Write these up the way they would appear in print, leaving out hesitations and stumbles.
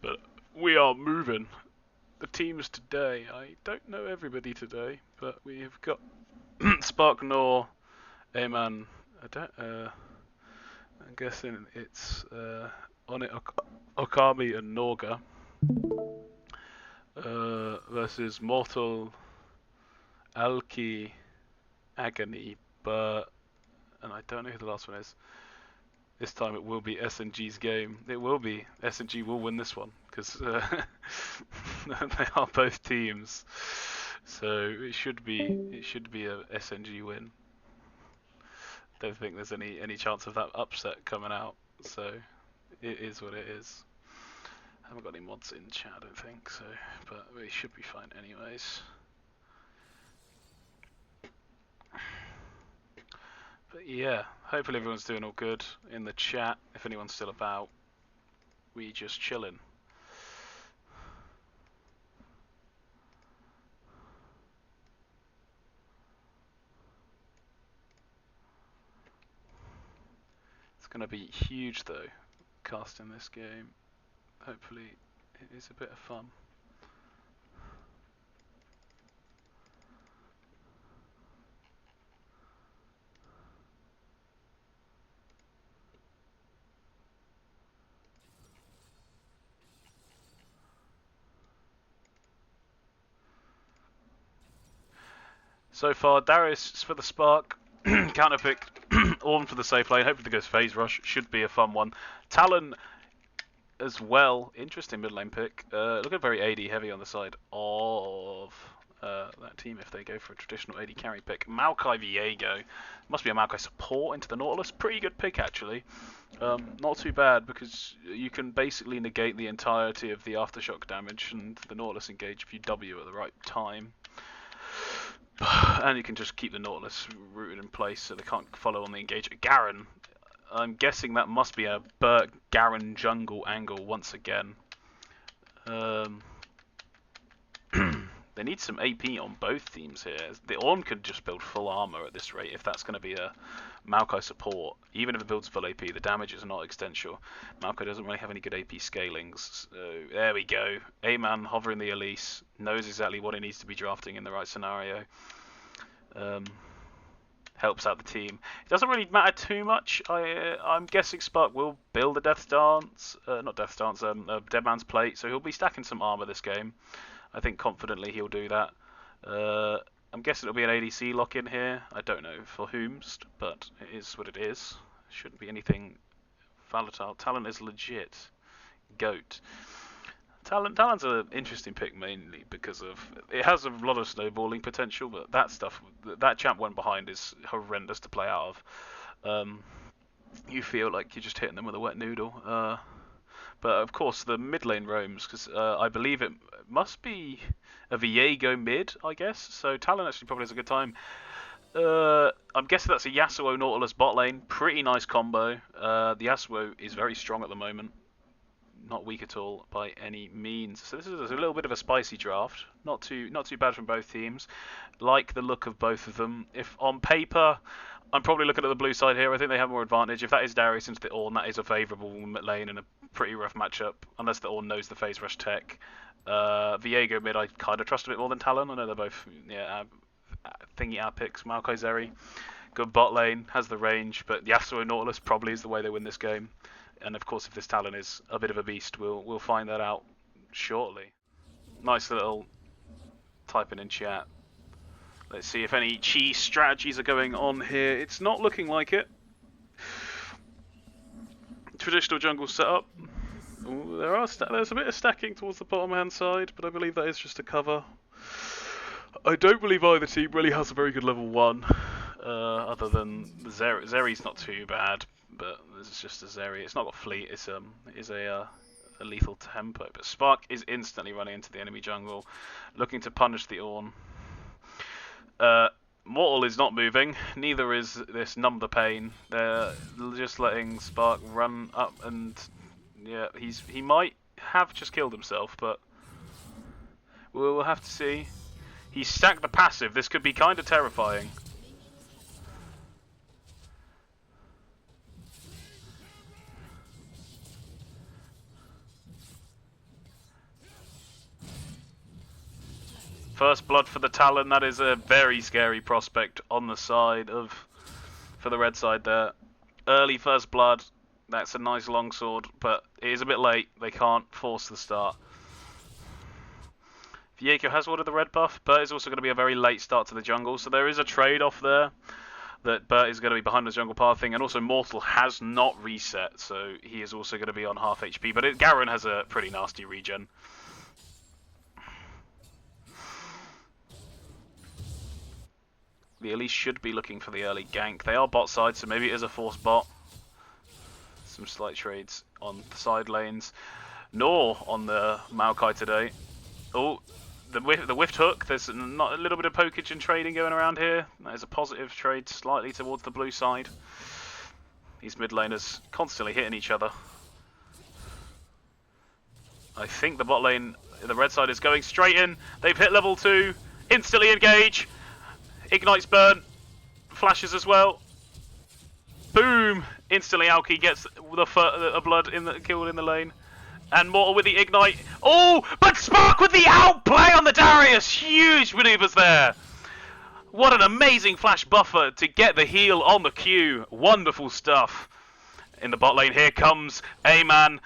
But we are moving. The teams today, I don't know everybody today, but we have got Spark Nor, Aman. I'm guessing it's on it Okami and Norga versus Mortal Alki Agony, and I don't know who the last one is. This time it will be SNG's game. It will be. SNG will win this one because they are both teams. So it should be a SNG win. Don't think there's any chance of that upset coming out. So it is what it is. Haven't got any mods in chat, I don't think so, but we should be fine anyways. But yeah, hopefully everyone's doing all good in the chat. If anyone's still about, we just chilling. It's going to be huge though, casting this game. Hopefully it is a bit of fun. So far, Darius for the Spark, counterpick, Orn for the safe lane, hopefully goes Phase Rush, should be a fun one. Talon as well, interesting mid lane pick, looking very AD heavy on the side of that team if they go for a traditional AD carry pick. Maokai Viego, must be a Maokai support into the Nautilus, pretty good pick actually. Not too bad because you can basically negate the entirety of the aftershock damage and the Nautilus engage if you W at the right time. And you can just keep the Nautilus rooted in place so they can't follow on the engage. Garen, I'm guessing that must be a Burt Garen jungle angle once again. They need some AP on both teams here. The Ornn could just build full armor at this rate if that's going to be a Maokai support. Even if it builds full AP, the damage is not extensial. Maokai doesn't really have any good AP scalings. So there we go. A-Man hovering the Elise, knows exactly what he needs to be drafting in the right scenario. Helps out the team. It doesn't really matter too much. I'm guessing Spark will build a Death Dance, not Death Dance, a Dead Man's Plate, so he'll be stacking some armor this game. I think confidently he'll do that. I'm guessing it'll be an ADC lock in here. I don't know for whomst, but it is what it is. Shouldn't be anything volatile. Talon is legit. Goat. Talon's an interesting pick mainly because of it has a lot of snowballing potential, but that stuff, that champ went behind is horrendous to play out of. You feel like you're just hitting them with a wet noodle. But of course the mid lane roams because I believe it must be a Viego mid, I guess. So Talon actually probably has a good time. I'm guessing that's a Yasuo Nautilus bot lane. Pretty nice combo. The Yasuo is very strong at the moment. Not weak at all by any means. So this is a little bit of a spicy draft. Not too bad from both teams. Like the look of both of them. If on paper, I'm probably looking at the blue side here. I think they have more advantage. If that is Darius into the Ornn, that is a favourable lane and a pretty rough matchup. Unless the Ornn knows the phase rush tech. Viego mid, I kind of trust a bit more than Talon. I know they're both thingy our picks. Maokai Zeri, good bot lane, has the range, but Yasuo Nautilus probably is the way they win this game. And of course, if this Talon is a bit of a beast, we'll find that out shortly. Nice little typing in chat. Let's see if any cheese strategies are going on here. It's not looking like it. Traditional jungle setup. Ooh, there's a bit of stacking towards the bottom hand side, but I believe that is just a cover. I don't believe either team really has a very good level 1, other than Zeri's not too bad. But this is just a Zeri. It's not got fleet. It's a lethal tempo. But Spark is instantly running into the enemy jungle, looking to punish the Ornn. Mortal is not moving. Neither is this Numb the Pain. They're just letting Spark run up, and yeah, he might have just killed himself, but we'll have to see. He stacked the passive. This could be kind of terrifying. First blood for the Talon. That is a very scary prospect on the side of... for the red side there. Early first blood. That's a nice longsword, but it is a bit late. They can't force the start. Viego has ordered the red buff. Bert is also going to be a very late start to the jungle, so there is a trade-off there. That Bert is going to be behind the jungle pathing, and also Mortal has not reset, so he is also going to be on half HP. But Garen has a pretty nasty regen. The Elise should be looking for the early gank. They are bot side, so maybe it is a forced bot. Some slight trades on the side lanes. Nor on the Maokai today. Oh, the whiffed hook. There's not a little bit of pokage and trading going around here. That is a positive trade slightly towards the blue side. These mid laners constantly hitting each other. I think the bot lane, the red side, is going straight in. They've hit level 2. Instantly engage. Ignites burn. Flashes as well. Boom! Instantly Alki gets the blood killed in the lane. And Mortal with the ignite. Oh, but Spark with the outplay on the Darius. Huge maneuvers there. What an amazing flash buffer to get the heal on the Q. Wonderful stuff. In the bot lane, here comes A-Man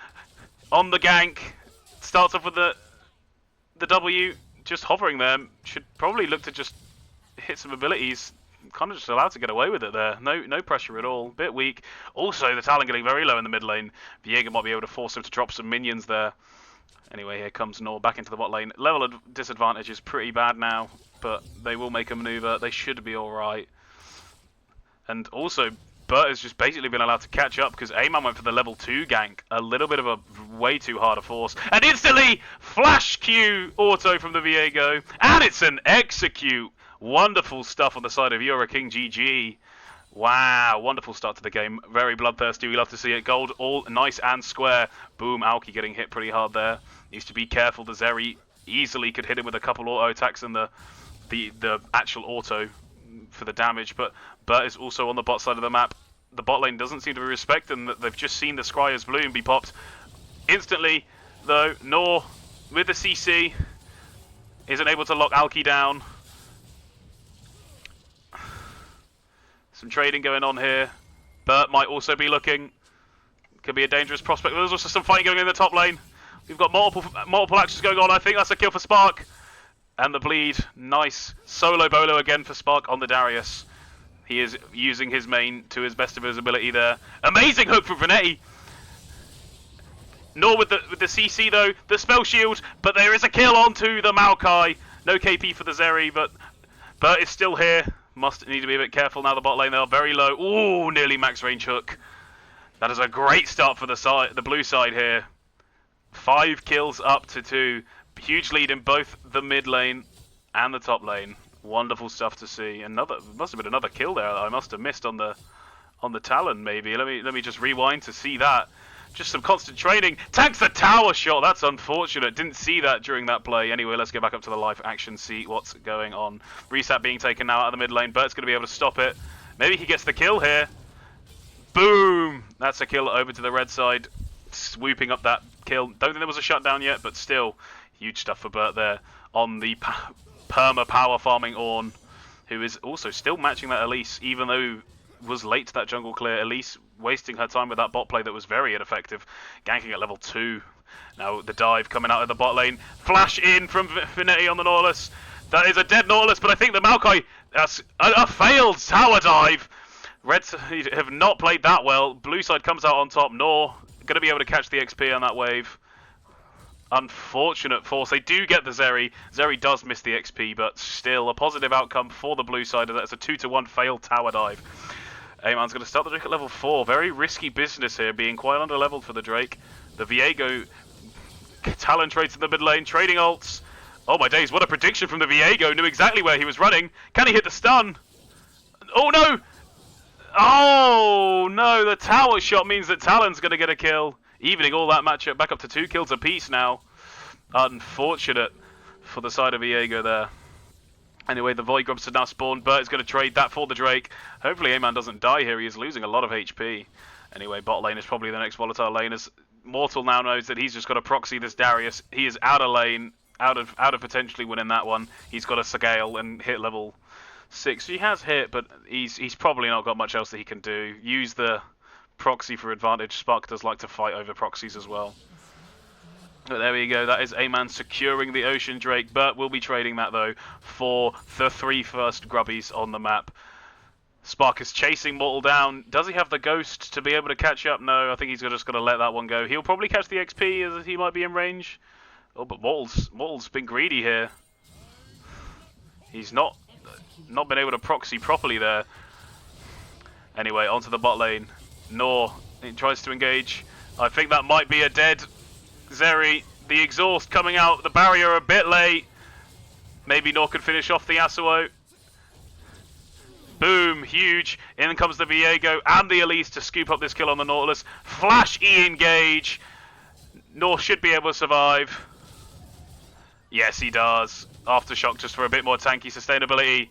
on the gank. Starts off with the W, just hovering there. Should probably look to just hit some abilities. Kind of just allowed to get away with it there. No pressure at all. Bit weak. Also, the Talon getting very low in the mid lane. Viego might be able to force him to drop some minions there. Anyway, here comes Nor back into the bot lane. Level of disadvantage is pretty bad now, but they will make a maneuver. They should be alright. And also, Bert has just basically been allowed to catch up because A-Man went for the level 2 gank. A little bit of a way too hard a force. And instantly, flash Q auto from the Viego. And it's an execute. Wonderful stuff on the side of Yura King GG. Wow, wonderful start to the game. Very bloodthirsty. We love to see it. Gold, all nice and square. Boom, Alki getting hit pretty hard there. Needs to be careful. The Zeri easily could hit him with a couple auto attacks and the actual auto for the damage. But Bert is also on the bot side of the map. The bot lane doesn't seem to be respecting that. They've just seen the Scryer's Bloom be popped. Instantly, though, Nor with the CC isn't able to lock Alki down. Some trading going on here. Bert might also be looking. Could be a dangerous prospect. There's also some fighting going on in the top lane. We've got multiple actions going on. I think that's a kill for Spark. And the bleed. Nice. Solo bolo again for Spark on the Darius. He is using his main to his best of his ability there. Amazing hook from Venetti. Nor with the CC though. The spell shield. But there is a kill onto the Maokai. No KP for the Zeri, but Bert is still here. Must need to be a bit careful now. The bot lane, they are very low. Ooh, nearly max range hook. That is a great start for the blue side here. 5 kills up to 2. Huge lead in both the mid lane and the top lane. Wonderful stuff to see. Must have been another kill there that I must have missed on the Talon maybe. Let me just rewind to see that. Just some constant training. Tanks the tower shot. That's unfortunate. Didn't see that during that play. Anyway, let's go back up to the live action, see what's going on. Reset being taken now out of the mid lane. Bert's going to be able to stop it. Maybe he gets the kill here. Boom! That's a kill over to the red side. Swooping up that kill. Don't think there was a shutdown yet, but still. Huge stuff for Bert there. On the perma power farming Ornn, who is also still matching that Elise, even though was late to that jungle clear. Elise wasting her time with that bot play that was very ineffective. Ganking at level 2. Now the dive coming out of the bot lane. Flash in from Venetti on the Nautilus. That is a dead Nautilus, but I think the Maokai, that's a failed tower dive. Red side have not played that well. Blue side comes out on top. Nor going to be able to catch the XP on that wave. Unfortunate force. They do get the Zeri. Zeri does miss the XP, but still a positive outcome for the blue side. That's a 2-to-1 failed tower dive. A-Man's going to start the Drake at level 4. Very risky business here, being quite under-leveled for the Drake. The Viego Talon trades in the mid lane, trading ults. Oh my days, what a prediction from the Viego. Knew exactly where he was running. Can he hit the stun? Oh no! Oh no, the tower shot means that Talon's going to get a kill. Evening all that matchup back up to 2 kills apiece now. Unfortunate for the side of Viego there. Anyway, the Void Grubs have now spawned. Bert is going to trade that for the Drake. Hopefully A-Man doesn't die here. He is losing a lot of HP. Anyway, bot lane is probably the next volatile lane. As Mortal now knows that he's just got to proxy this Darius. He is out of lane. out of potentially winning that one. He's got a scale and hit level 6. He has hit, but he's probably not got much else that he can do. Use the proxy for advantage. Spark does like to fight over proxies as well. But there we go, that is A-Man securing the Ocean Drake, but we'll be trading that though for the 3 first grubbies on the map. Spark is chasing Mortal down. Does he have the Ghost to be able to catch up? No, I think he's just going to let that one go. He'll probably catch the XP as he might be in range. Oh, but Mortal's been greedy here. He's not been able to proxy properly there. Anyway, onto the bot lane. Nor, he tries to engage. I think that might be a dead Zeri. The exhaust coming out, the barrier a bit late. Maybe Nor could finish off the Yasuo. Boom, huge. In comes the Viego and the Elise to scoop up this kill on the Nautilus. Flash E engage. Nor should be able to survive. Yes, he does. Aftershock just for a bit more tanky sustainability.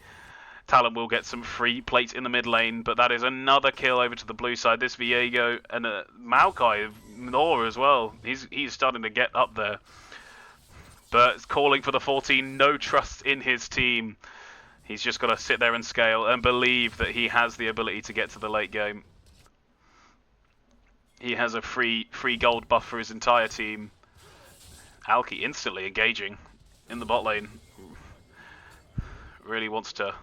Talon will get some free plates in the mid lane, but that is another kill over to the blue side. This Viego and Maokai, Nor as well. He's starting to get up there. But it's calling for the 14. No trust in his team. He's just got to sit there and scale and believe that he has the ability to get to the late game. He has a free gold buff for his entire team. Alki instantly engaging in the bot lane. Really wants to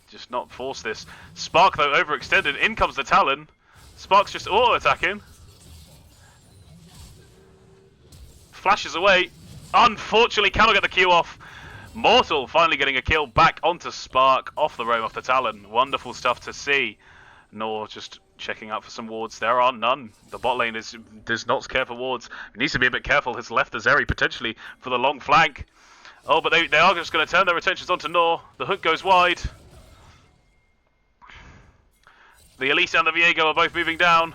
just not force this. Spark though overextended. In comes the Talon. Spark's just auto-attacking. Flashes away. Unfortunately cannot get the Q off. Mortal finally getting a kill back onto Spark off the roam off the Talon. Wonderful stuff to see. Nor just checking out for some wards. There are none. The bot lane does not care for wards. He needs to be a bit careful. Has left the Zeri potentially for the long flank. Oh, but they are just going to turn their attentions onto Nor. The hook goes wide. The Elise and the Viego are both moving down.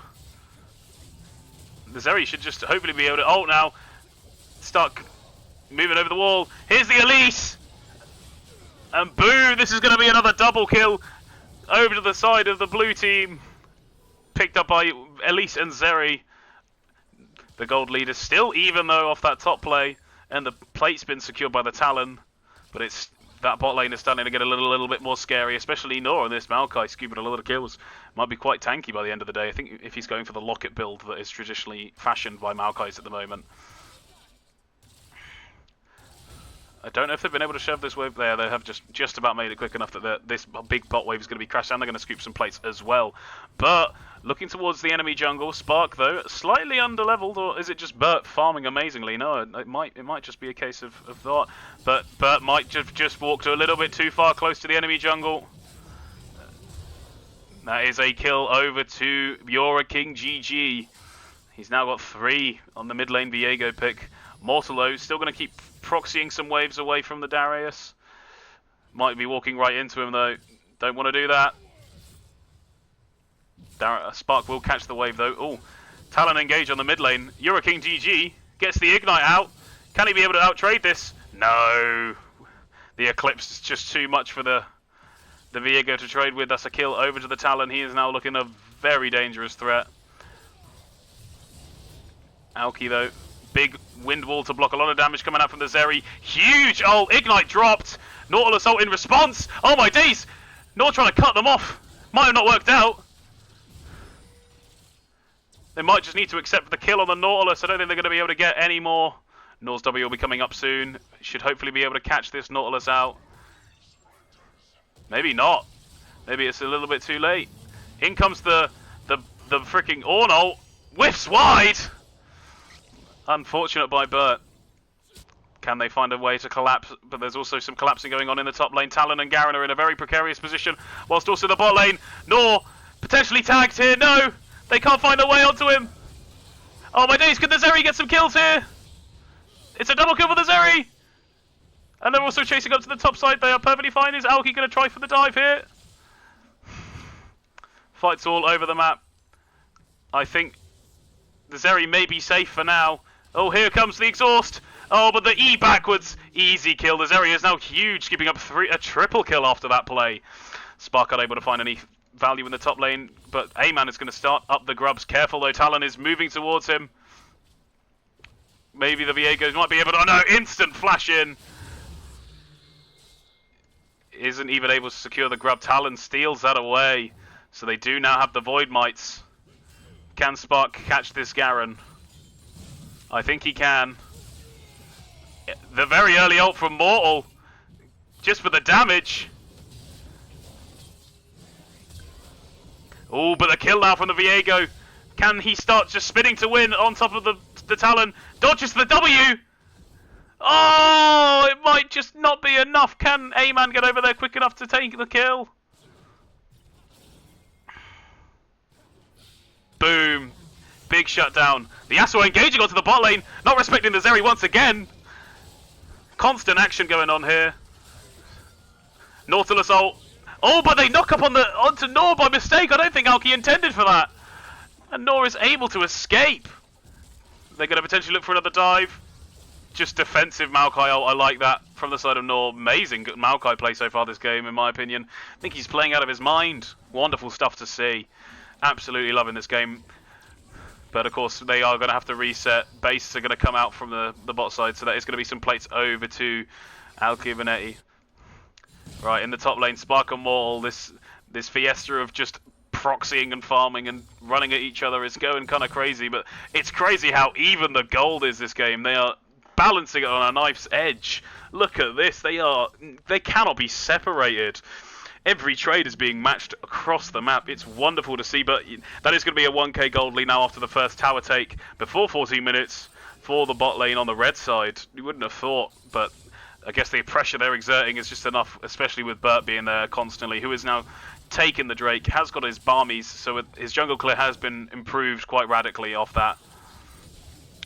The Zeri should just hopefully be able to ult now. Start moving over the wall. Here's the Elise! And boom! This is going to be another double kill over to the side of the blue team. Picked up by Elise and Zeri. The gold lead is still even though off that top play. And the plate's been secured by the Talon. But it's that bot lane is starting to get a little bit more scary, especially Nor and this Maokai scooping a lot of kills. Might be quite tanky by the end of the day. I think if he's going for the locket build that is traditionally fashioned by Maokais at the moment. I don't know if they've been able to shove this wave there. They have just about made it quick enough that this big bot wave is going to be crashed, and they're going to scoop some plates as well. But looking towards the enemy jungle, Spark though slightly underleveled, or is it just Bert farming amazingly? No, it might just be a case of that. But Bert might just walked a little bit too far close to the enemy jungle. That is a kill over to Yora King GG. He's now got 3 on the mid lane Viego pick. Mortal though still going to keep proxying some waves away from the Darius. Might be walking right into him though. Don't want to do that. Spark will catch the wave though. Oh, Talon engage on the mid lane. Yura King GG gets the Ignite out. Can he be able to out-trade this? No. The Eclipse is just too much for the Viego to trade with. That's a kill over to the Talon. He is now looking a very dangerous threat. Alki though. Big wind wall to block a lot of damage coming out from the Zeri. Huge ult. Ignite dropped. Nautilus ult in response. Oh my days. Nor trying to cut them off. Might have not worked out. They might just need to accept the kill on the Nautilus. I don't think they're going to be able to get any more. Nor's W will be coming up soon. Should hopefully be able to catch this Nautilus out. Maybe not. Maybe it's a little bit too late. In comes the freaking Ornol. Whiffs wide. Unfortunate by Bert. Can they find a way to collapse? But there's also some collapsing going on in the top lane. Talon and Garen are in a very precarious position, whilst also the bot lane. Nor potentially tagged here. No, they can't find a way onto him. Oh my days, can the Zeri get some kills here? It's a double kill for the Zeri. And they're also chasing up to the top side. They are perfectly fine. Is Alki going to try for the dive here? Fights all over the map. I think the Zeri may be safe for now. Oh, here comes the exhaust. Oh, but the E backwards. Easy kill. The Zeri is now huge, keeping up a triple kill after that play. Spark unable to find any value in the top lane, but A-Man is going to start up the grubs. Careful though, Talon is moving towards him. Maybe the Viegos might be able to... Oh no, instant flash in. Isn't even able to secure the grub. Talon steals that away. So they do now have the Void Mites. Can Spark catch this Garen? I think he can. The very early ult from Mortal. Just for the damage. Oh, but the kill now from the Viego. Can he start just spinning to win on top of the Talon? Dodges the W! Oh, it might just not be enough. Can A-Man get over there quick enough to take the kill? Boom. Big shutdown. The Yasuo engaging onto the bot lane. Not respecting the Zeri once again. Constant action going on here. Nautilus ult. Oh, but they knock up onto Nor by mistake. I don't think Alki intended for that. And Nor is able to escape. They're going to potentially look for another dive. Just defensive Maokai ult. I like that from the side of Nor. Amazing Maokai play so far this game, in my opinion. I think he's playing out of his mind. Wonderful stuff to see. Absolutely loving this game. But of course, they are going to have to reset. Bases are going to come out from the bot side, so that is going to be some plates over to Alki Vanetti. Right, in the top lane, Spark and Mortal, this fiesta of just proxying and farming and running at each other is going kind of crazy, but it's crazy how even the gold is this game. They are balancing it on a knife's edge. Look at this, they cannot be separated. Every trade is being matched across the map. It's wonderful to see, but that is going to be a 1k gold lead now after the first tower take before 14 minutes for the bot lane on the red side. You wouldn't have thought, but I guess the pressure they're exerting is just enough, especially with Burt being there constantly, who is now taking the Drake, has got his Barmies, so his jungle clear has been improved quite radically off that.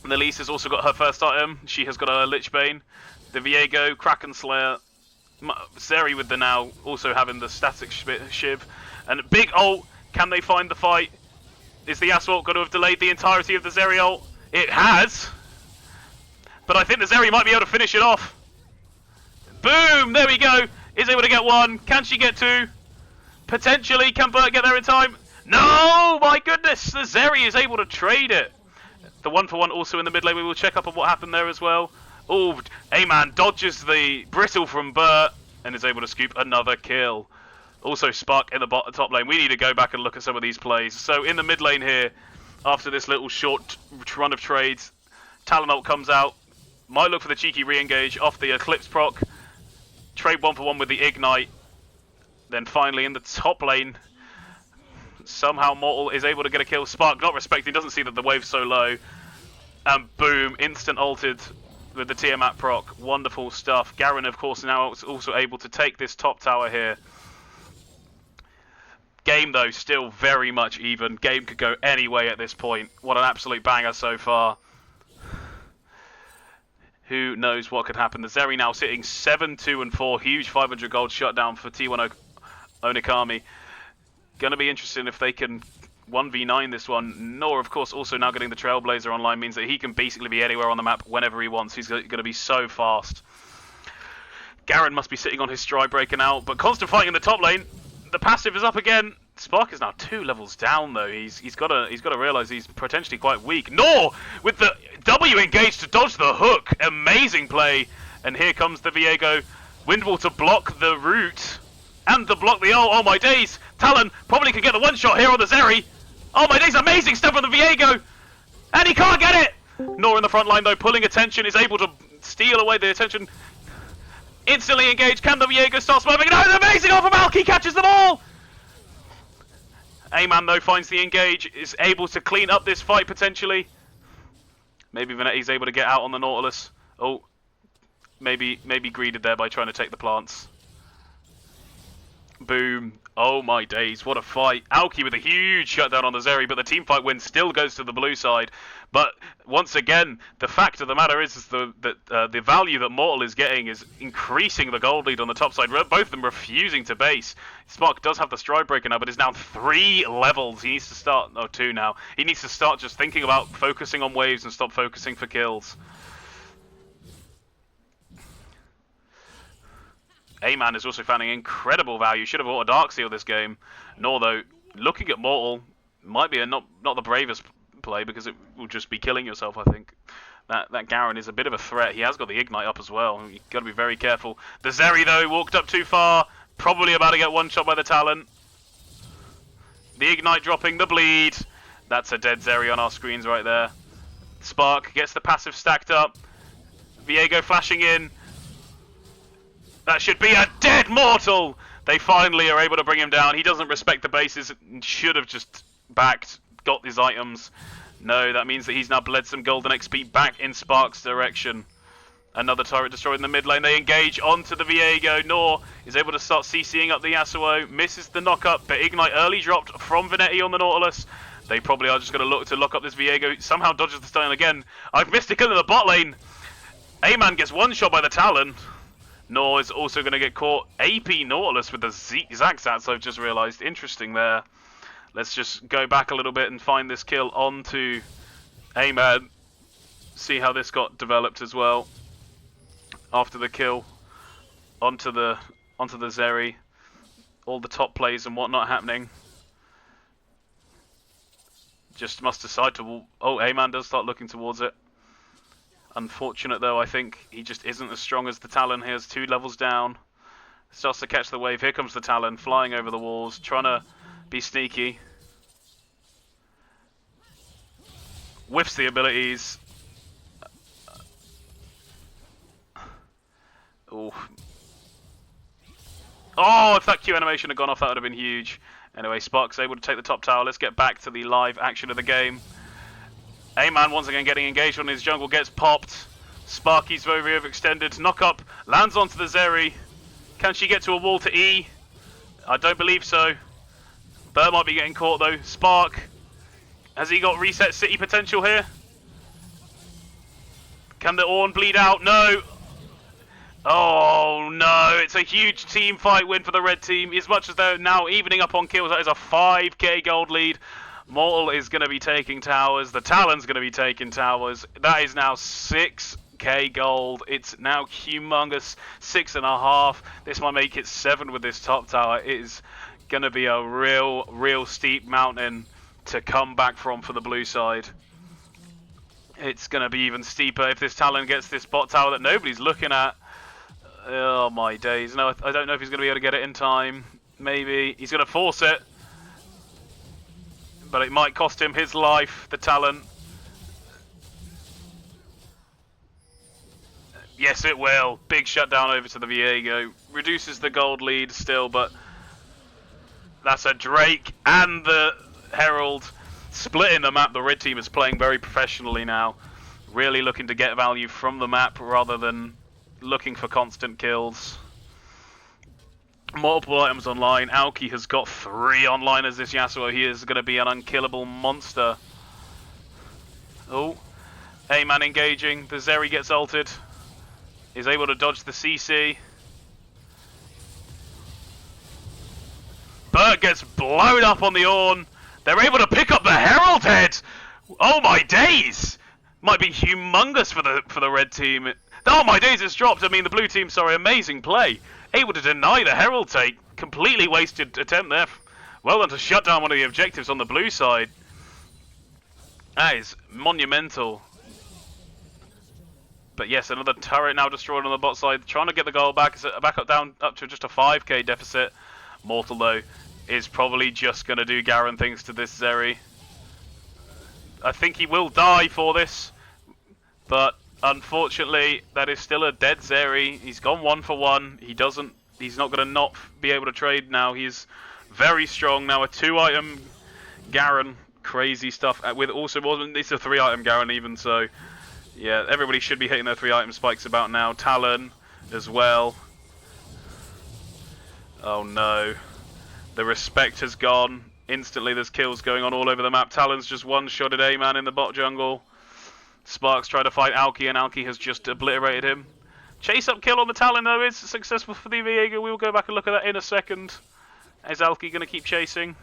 And the Elise has also got her first item. She has got a Lich Bane. The Viego, Kraken Slayer, Zeri with the now also having the static shiv. And big ult, can they find the fight? Is the Yasuo ult going to have delayed the entirety of the Zeri ult? It has! But I think the Zeri might be able to finish it off. Boom! There we go! Is able to get one. Can she get two? Potentially. Can Burt get there in time? No! My goodness! The Zeri is able to trade it. The 1-for-1 also in the mid lane. We will check up on what happened there as well. Oh, A-Man dodges the brittle from Burt and is able to scoop another kill. Also Spark in the top lane. We need to go back and look at some of these plays. So in the mid lane here, after this little short run of trades, Talon ult comes out. Might look for the cheeky re-engage off the Eclipse proc. Trade 1-for-1 with the Ignite. Then finally in the top lane, somehow Mortal is able to get a kill. Spark not respecting, doesn't see that the wave's so low. And boom, instant ulted with the Tiamat proc. Wonderful stuff. Garen, of course, now also able to take this top tower here. Game, though, still very much even. Game could go any way at this point. What an absolute banger so far. Who knows what could happen. The Zeri now sitting 7-2-4. Huge 500 gold shutdown for T1 Onikami. Going to be interesting if they can 1v9 this one. Nor, of course, also now getting the Trailblazer online means that he can basically be anywhere on the map whenever he wants. He's going to be so fast. Garen must be sitting on his stride breaking out, but constant fighting in the top lane. The passive is up again. Spark is now 2 levels down though. He's got to realise he's potentially quite weak. Nor with the W engaged to dodge the hook. Amazing play. And here comes the Viego. Windwall to block the route. And to block the ult. Oh my days. Talon probably could get the one shot here on the Zeri. Oh my days, amazing stuff from the Viego. And he can't get it. Nor in the front line though, pulling attention, is able to steal away the attention. Instantly engaged. Can the Viego start swerving? No, it's amazing off of Alki, catches them all. A-Man though finds the engage, is able to clean up this fight potentially. Maybe Vanetti's able to get out on the Nautilus. Oh, maybe greeted there by trying to take the plants. Boom. Oh my days, what a fight. Alki with a huge shutdown on the Zeri, but the team fight win still goes to the blue side. But once again, the fact of the matter is the value that Mortal is getting is increasing the gold lead on the top side. Both of them refusing to base. Spark does have the stride breaker now, but is now 3 levels. He needs to start, no, 2 now. He needs to start just thinking about focusing on waves and stop focusing for kills. A-Man is also finding incredible value. Should have bought a Dark Seal this game. Nor though, looking at Mortal might be not the bravest play because it will just be killing yourself, I think. That Garen is a bit of a threat. He has got the Ignite up as well. You've got to be very careful. The Zeri, though, walked up too far. Probably about to get one shot by the Talon. The Ignite dropping, the bleed. That's a dead Zeri on our screens right there. Spark gets the passive stacked up. Viego flashing in. That should be a dead mortal! They finally are able to bring him down. He doesn't respect the bases. Should have just backed, got his items. No, that means that he's now bled some golden XP back in Spark's direction. Another turret destroyed in the mid lane. They engage onto the Viego. Nor is able to start CCing up the Yasuo. Misses the knock-up, but Ignite early dropped from Venetti on the Nautilus. They probably are just going to look to lock up this Viego. Somehow dodges the stun again. I've missed a kill in the bot lane. A-Man gets one shot by the Talon. Nor is also going to get caught. AP Nautilus with the Zaxats, I've just realised. Interesting there. Let's just go back a little bit and find this kill onto A-Man. See how this got developed as well. After the kill. Onto the Zeri. All the top plays and whatnot happening. Just must decide to... Oh, A-Man does start looking towards it. Unfortunate though, I think he just isn't as strong as the Talon. He has 2 levels down. Starts to catch the wave. Here comes the Talon, flying over the walls, trying to be sneaky. Whiffs the abilities. Oh, if that Q animation had gone off, that would have been huge. Anyway, Spark's able to take the top tower. Let's get back to the live action of the game. A-Man once again getting engaged on his jungle, gets popped. Sparky's very overextended. Knock up, lands onto the Zeri. Can she get to a wall to E? I don't believe so. Burr might be getting caught though. Spark, has he got reset city potential here? Can the Ornn bleed out? No. Oh no, it's a huge team fight win for the red team. As much as they're now evening up on kills, that is a 5k gold lead. Mortal is going to be taking towers. The Talon's going to be taking towers. That is now 6k gold. It's now humongous. 6.5. This might make it 7 with this top tower. It is going to be a real steep mountain to come back from for the blue side. It's going to be even steeper if this Talon gets this bot tower that nobody's looking at. Oh my days. No, I don't know if he's going to be able to get it in time. Maybe. He's going to force it. But it might cost him his life, the Talon. Yes, it will. Big shutdown over to the Viego. Reduces the gold lead still, but that's a Drake and the Herald splitting the map. The red team is playing very professionally now. Really looking to get value from the map rather than looking for constant kills. Multiple items online. Aoki has got 3 online as this Yasuo. He is going to be an unkillable monster. Oh, A-Man engaging. The Zeri gets ulted. Is able to dodge the CC. Bert gets blown up on the Ornn. They're able to pick up the Herald head. Oh my days! Might be humongous for the red team. Oh my days! It's dropped. I mean the blue team. Sorry, amazing play. Able to deny the Herald take. Completely wasted attempt there. Well done to shut down one of the objectives on the blue side. That is monumental. But yes, another turret now destroyed on the bot side. Trying to get the goal back. It's back up to just a 5k deficit. Mortal though is probably just going to do Garen things to this Zeri. I think he will die for this. But unfortunately, that is still a dead Zeri. He's gone 1 for 1. He's not going to not be able to trade now. He's very strong now. A 2-item Garen. Crazy stuff. With also, it's a 3-item Garen even, so yeah, everybody should be hitting their 3-item spikes about now. Talon as well. Oh no. The respect has gone. Instantly there's kills going on all over the map. Talon's just one-shotted A-Man in the bot jungle. Sparks try to fight Aoki and Aoki has just obliterated him. Chase up kill on the Talon though is successful for the Viego. We will go back and look at that in a second. Is Aoki going to keep chasing?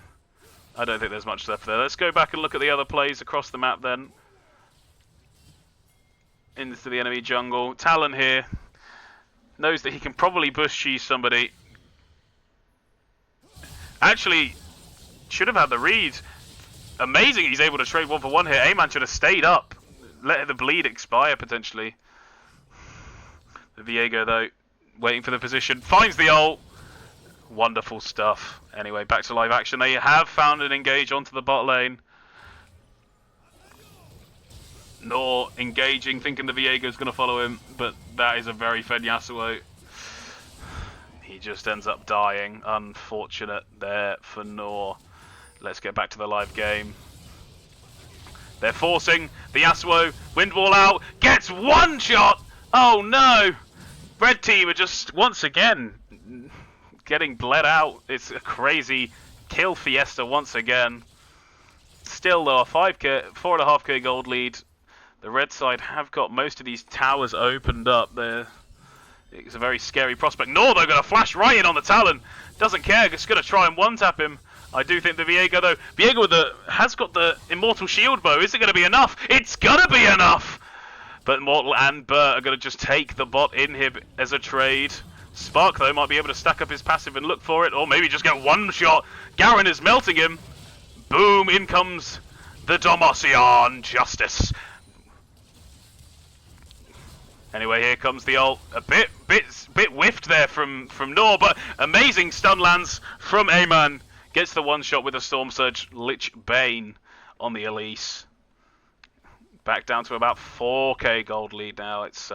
I don't think there's much left there. Let's go back and look at the other plays across the map then. Into the enemy jungle. Talon here knows that he can probably bush cheese somebody. Actually, should have had the read. Amazing he's able to trade 1 for 1 here. A-Man should have stayed up. let the bleed expire potentially. The Viego though, waiting for the position, finds the ult. Wonderful stuff. Anyway, back to live action. They have found an engage onto the bot lane. Nor engaging, thinking the Viego's going to follow him, but that is a very fed Yasuo. He just ends up dying. Unfortunate there for Nor. Let's get back to the live game. They're forcing the Yasuo. Wind wall out. Gets one shot! Oh no! Red team are just, once again, getting bled out. It's a crazy kill fiesta once again. Still though, a 4.5k gold lead. The red side have got most of these towers opened up. It's a very scary prospect. Nor they're going to flash right in on the Talon. Doesn't care, just going to try and one-tap him. I do think the Viego though, has got the Immortal Shield Bow. Is it going to be enough? It's going to be enough! But Immortal and Burt are going to just take the bot inhib as a trade. Spark though might be able to stack up his passive and look for it, or maybe just get one shot. Garen is melting him. Boom, in comes the Domosian Justice. Anyway, here comes the ult. A bit whiffed there from Nor, but amazing stun lands from Aman. Gets the one shot with a Storm Surge Lich Bane on the Elise. Back down to about 4k gold lead now. It's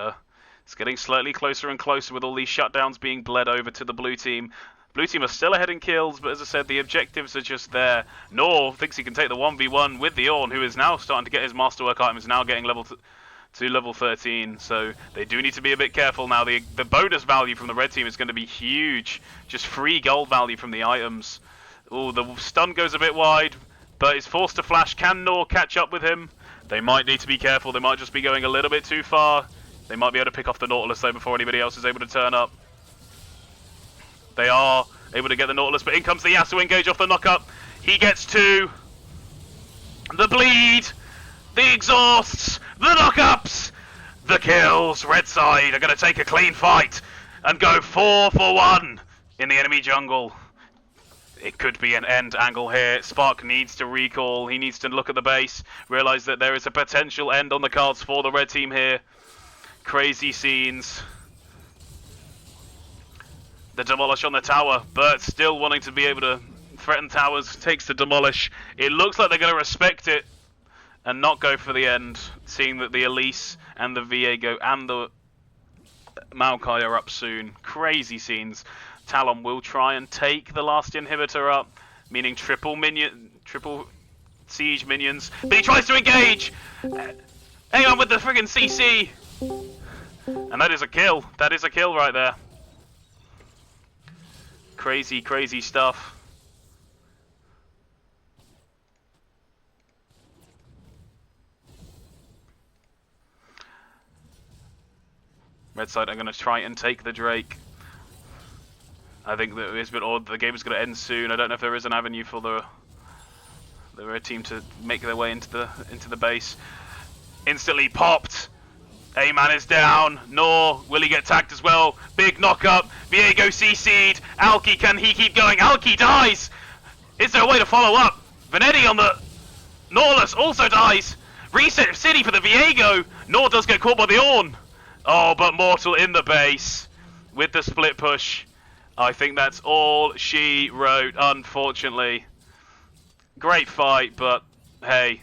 getting slightly closer and closer with all these shutdowns being bled over to the blue team. Blue team are still ahead in kills, but as I said, the objectives are just there. Nor thinks he can take the 1v1 with the Ornn, who is now starting to get his Masterwork items, now getting to level 13, so they do need to be a bit careful now. The bonus value from the red team is going to be huge. Just free gold value from the items. Oh, the stun goes a bit wide, but is forced to flash. Can Nor catch up with him? They might need to be careful. They might just be going a little bit too far. They might be able to pick off the Nautilus though before anybody else is able to turn up. They are able to get the Nautilus, but in comes the Yasuo engage off the knock-up. He gets two. The bleed, the exhausts, the knock-ups, the kills. Red side are going to take a clean fight and go 4 for 1 in the enemy jungle. It could be an end angle here. Spark needs to recall. He needs to look at the base, realise that there is a potential end on the cards for the red team here. Crazy scenes. The demolish on the tower. Burt still wanting to be able to threaten towers. Takes the demolish. It looks like they're going to respect it and not go for the end, seeing that the Elise and the Viego and the Maokai are up soon. Crazy scenes. Talon will try and take the last inhibitor up, meaning triple siege minions. But he tries to engage! Hang on with the friggin' CC! And that is a kill. That is a kill right there. Crazy, crazy stuff. Red side are going to try and take the Drake. I think that it's a bit odd. The game is going to end soon. I don't know if there is an avenue for the red team to make their way into the base. Instantly popped. A-Man is down. Nor will he get tagged as well? Big knock up. Viego CC'd. Alki, can he keep going? Alki dies. Is there a way to follow up? Venetti on the Nautilus also dies. Reset of City for the Viego. Nor does get caught by the Ornn. Oh, but Mortal in the base with the split push. I think that's all she wrote, unfortunately. Great fight, but hey,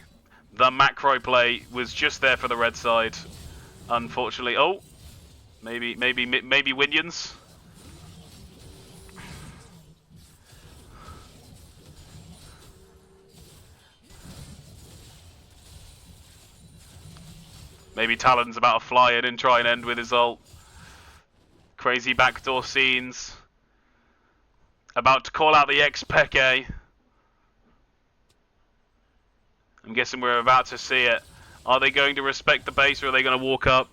the macro play was just there for the red side. Unfortunately, oh, maybe Winions. Maybe Talon's about to fly in and try and end with his ult. Crazy backdoor scenes. About to call out the ex-Peke. I'm guessing we're about to see it. Are they going to respect the base or are they going to walk up?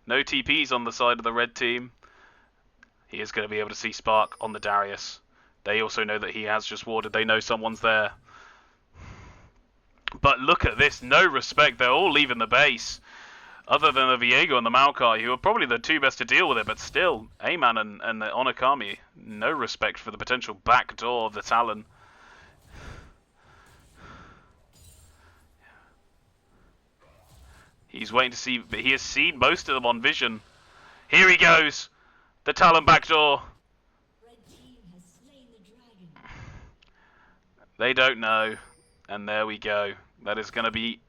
No TPs on the side of the red team. He is going to be able to see Spark on the Darius. They also know that he has just warded. They know someone's there. But look at this. No respect. They're all leaving the base. Other than the Viego and the Maokai, who are probably the two best to deal with it, but still, A-Man and the Onokami, no respect for the potential backdoor of the Talon. He's waiting to see, but he has seen most of them on vision. Here he goes! The Talon backdoor! They don't know. And there we go. That is going to be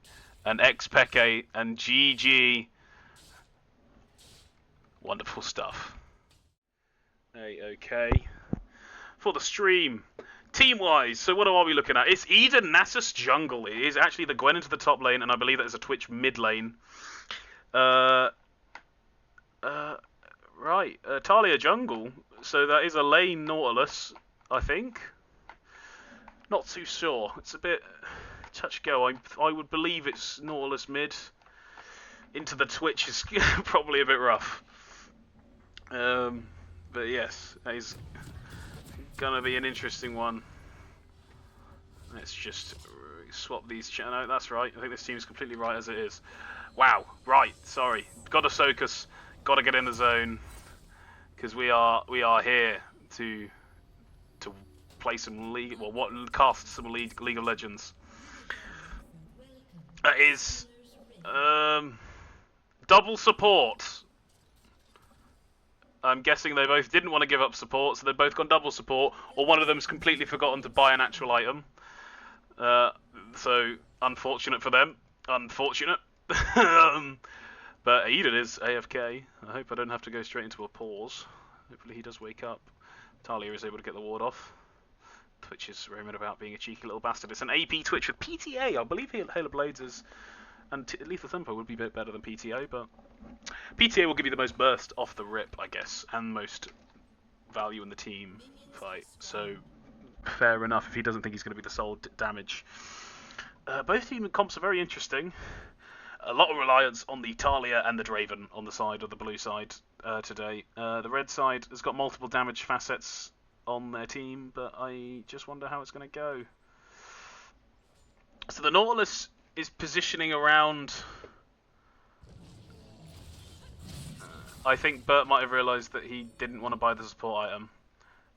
an X-Peke and GG. Wonderful stuff. Okay. For the stream. Team-wise, so what are we looking at? It's Eden Nasus jungle. It is actually the Gwen into the top lane, and I believe that is a Twitch mid lane. Right, Talia jungle. So that is a lane Nautilus, I think. Not too sure. It's a bit touch go. I would believe it's Nautilus mid. Into the Twitch is probably a bit rough. But yes, that is gonna be an interesting one. Let's just swap these. No, that's right. I think this team is completely right as it is. Wow. Right. Sorry. Gotta soak us. Gotta get in the zone because we are here to play some league. Well, cast some League of Legends. That is double support. I'm guessing they both didn't want to give up support, so they've both gone double support, or one of them's completely forgotten to buy an actual item. So, unfortunate for them. Unfortunate. But Eden is AFK. I hope I don't have to go straight into a pause. Hopefully he does wake up. Talia is able to get the ward off. Twitch is roaming about being a cheeky little bastard. It's an AP Twitch with PTA. I believe Hail Blades is... And Lethal Tempo would be a bit better than PTA, but... PTA will give you the most burst off the rip, I guess, and most value in the team fight. So, fair enough if he doesn't think he's going to be the sole damage. Both team comps are very interesting. A lot of reliance on the Talia and the Draven on the side of the blue side today. The red side has got multiple damage facets on their team, but I just wonder how it's going to go. So the Nautilus is positioning around... I think Bert might have realised that he didn't want to buy the support item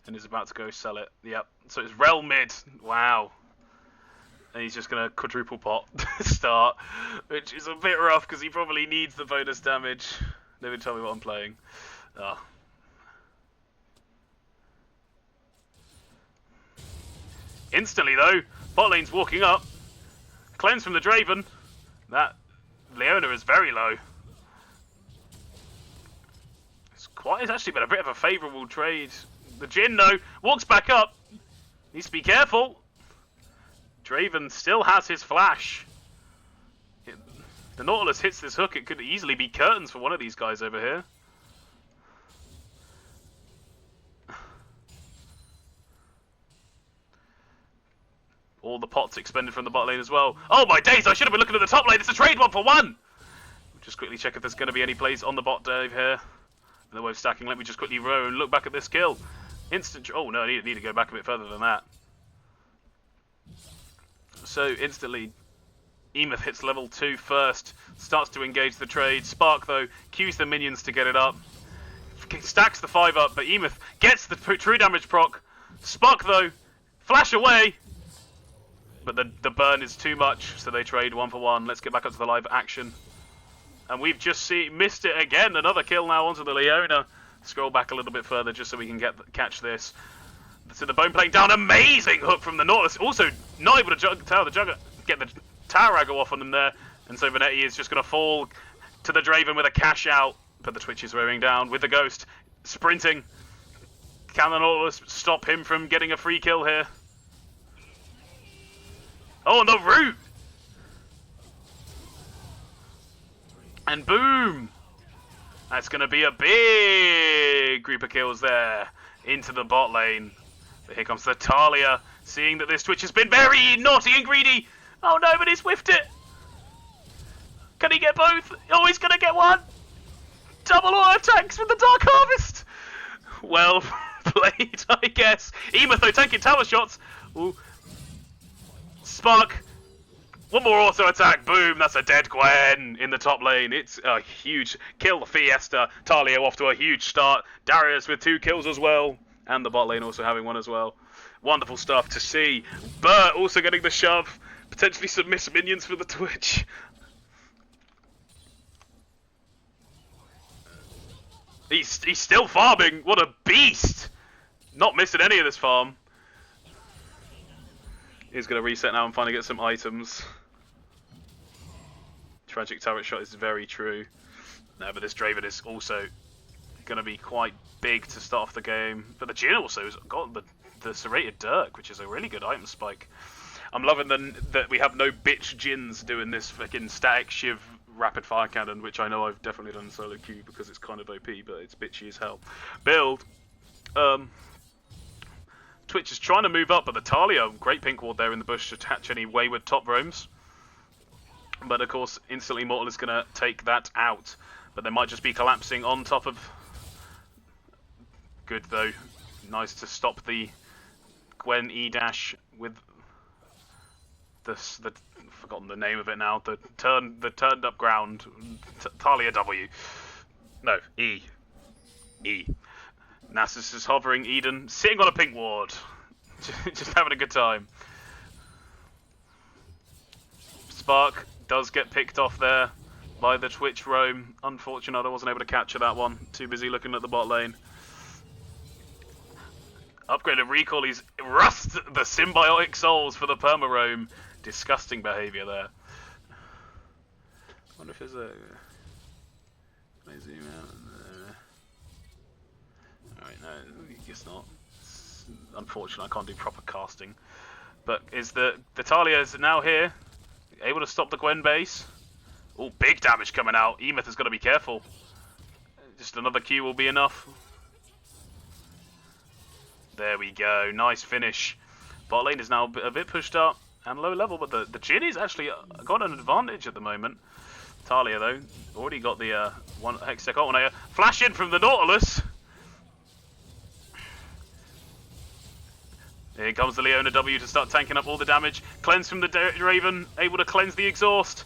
and is about to go sell it. Yep. So it's Rel mid. Wow. And he's just going to quadruple pot start, which is a bit rough because he probably needs the bonus damage. Never tell me what I'm playing. Instantly though, bot lane's walking up. Cleanse from the Draven. That Leona is very low. It's actually been a bit of a favourable trade. The Jhin, though, walks back up. Needs to be careful. Draven still has his flash. The Nautilus hits this hook. It could easily be curtains for one of these guys over here. All the pots expended from the bot lane as well. Oh my days, I should have been looking at the top lane. It's a trade 1-for-1. Just quickly check if there's going to be any plays on the bot Dave here. In the way of stacking, let me just quickly row and look back at this kill. Instant. Oh no, I need to go back a bit further than that. So instantly, Emeth hits level 2 first, starts to engage the trade. Spark though cues the minions to get it up, stacks the 5 up, but Emeth gets the true damage proc. Spark though, flash away, but the burn is too much, so they trade 1-for-1. Let's get back up to the live action. And we've just missed it again. Another kill now onto the Leona. Scroll back a little bit further just so we can catch this. So the bone playing down. Amazing hook from the Nautilus. Also not able to get the Tarago off on him there. And so Venetti is just going to fall to the Draven with a cash out. But the Twitch is wearing down with the Ghost. Sprinting. Can the Nautilus stop him from getting a free kill here? Oh, and the root! And boom! That's going to be a big group of kills there into the bot lane. But here comes the Talia, seeing that this Twitch has been very naughty and greedy. Oh no, but he's whiffed it. Can he get both? Oh, he's going to get one. Double auto attacks with the Dark Harvest. Well played, I guess. Emeth though tanking tower shots. Ooh. Spark. One more auto attack, boom, that's a dead Gwen in the top lane. It's a huge kill, Fiesta. Talia off to a huge start. Darius with 2 kills as well. And the bot lane also having one as well. Wonderful stuff to see. Bert also getting the shove. Potentially some missed minions for the Twitch. He's still farming. What a beast! Not missing any of this farm. He's going to reset now and finally get some items. Tragic turret shot is very true. No, but this Draven is also going to be quite big to start off the game. But the Jhin also has got the serrated Dirk, which is a really good item spike. I'm loving that we have no bitch Jins doing this fucking static Shiv rapid fire cannon, which I know I've definitely done in solo queue because it's kind of OP, but it's bitchy as hell. Build. Twitch is trying to move up, but the Talia, great pink ward there in the bush to catch any wayward top roams. But of course, instantly Mortal is going to take that out. But they might just be collapsing on top of... Good though. Nice to stop the Gwen E-dash with the forgotten the name of it now. The turned up ground. Talia W. No, E. Nasus is hovering. Eden sitting on a pink ward, just having a good time. Spark does get picked off there by the Twitch roam. Unfortunate, I wasn't able to capture that one. Too busy looking at the bot lane. Upgraded recall. He's rust the symbiotic souls for the perma roam. Disgusting behaviour there. I wonder if there's a. Can I zoom out? Alright, no, I guess not. It's unfortunate, I can't do proper casting. But is the Talia is now here, able to stop the Gwen base. Oh, big damage coming out. Emeth has got to be careful. Just another Q will be enough. There we go, nice finish. Bot lane is now a bit pushed up and low level, but the Jhin is actually got an advantage at the moment. Talia though, already got the one Hextech ult. Flash in from the Nautilus. Here comes the Leona W to start tanking up all the damage. Cleanse from the Raven, able to cleanse the exhaust.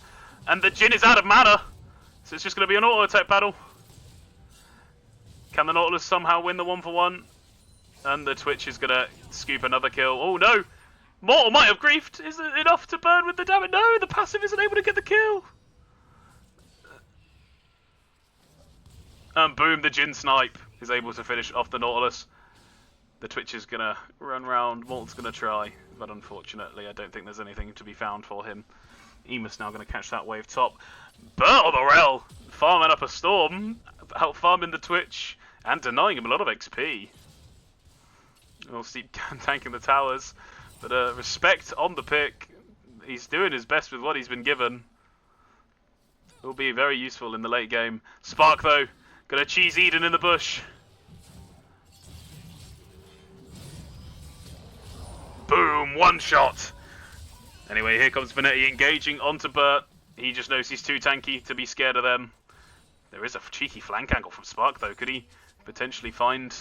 And the Jhin is out of mana. So it's just going to be an auto attack battle. Can the Nautilus somehow win the 1-for-1? And the Twitch is going to scoop another kill. Oh no! Mortal might have griefed. Is it enough to burn with the damage? No, the passive isn't able to get the kill. And boom, the Jhin snipe is able to finish off the Nautilus. The Twitch is going to run round, Mortal's going to try, but unfortunately I don't think there's anything to be found for him. Emus now going to catch that wave top. Burt the Rel, farming up a storm, out farming the Twitch, and denying him a lot of XP. We'll see tanking the towers, but respect on the pick. He's doing his best with what he's been given. Will be very useful in the late game. Spark though, going to cheese Eden in the bush. Boom! One shot! Anyway, here comes Venetti engaging onto Burt. He just knows he's too tanky to be scared of them. There is a cheeky flank angle from Spark though. Could he potentially find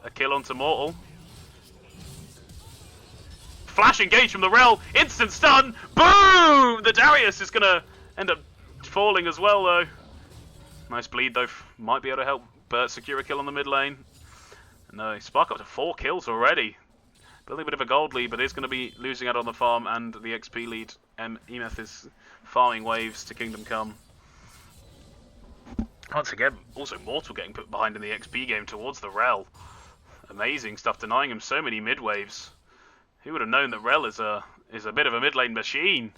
a kill onto Mortal? Flash engage from the Rel! Instant stun! Boom! The Darius is going to end up falling as well though. Nice bleed though. Might be able to help Burt secure a kill on the mid lane. No, Spark up to 4 kills already. Building a bit of a gold lead, but is going to be losing out on the farm and the XP lead. Emeth is farming waves to Kingdom Come. Once again, also Mortal getting put behind in the XP game towards the Rel. Amazing stuff, denying him so many mid waves. Who would have known that Rel is a bit of a mid lane machine?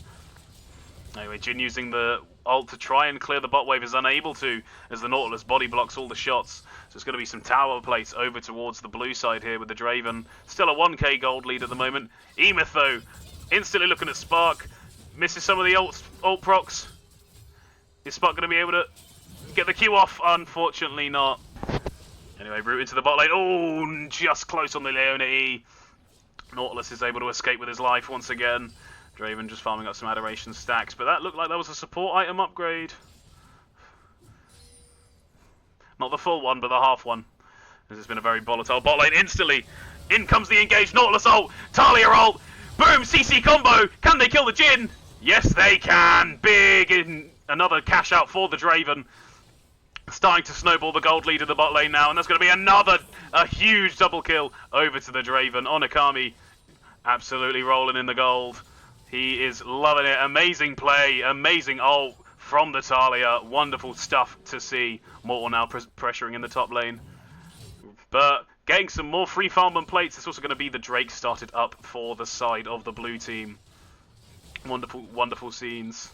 Anyway, Jhin using the ult to try and clear the bot wave is unable to, as the Nautilus body blocks all the shots. So it's going to be some tower plates over towards the blue side here with the Draven. Still a 1k gold lead at the moment. Emeth though, instantly looking at Spark. Misses some of the ult procs. Is Spark going to be able to get the Q off? Unfortunately not. Anyway, route into the bot lane. Oh, just close on the Leona E. Nautilus is able to escape with his life once again. Draven just farming up some adoration stacks, but that looked like that was a support item upgrade. Not the full one, but the half one. This has been a very volatile bot lane. Instantly, in comes the engaged Nautilus ult, Talia ult, boom, CC combo. Can they kill the Jhin? Yes, they can. Big in another cash out for the Draven. Starting to snowball the gold lead in the bot lane now, and there's going to be a huge double kill over to the Draven. Onakami absolutely rolling in the gold. He is loving it. Amazing play, amazing ult. from the Talia. Wonderful stuff to see. Mortal now pressuring in the top lane. But getting some more free farmland plates. It's also going to be the Drake started up for the side of the blue team. Wonderful, wonderful scenes.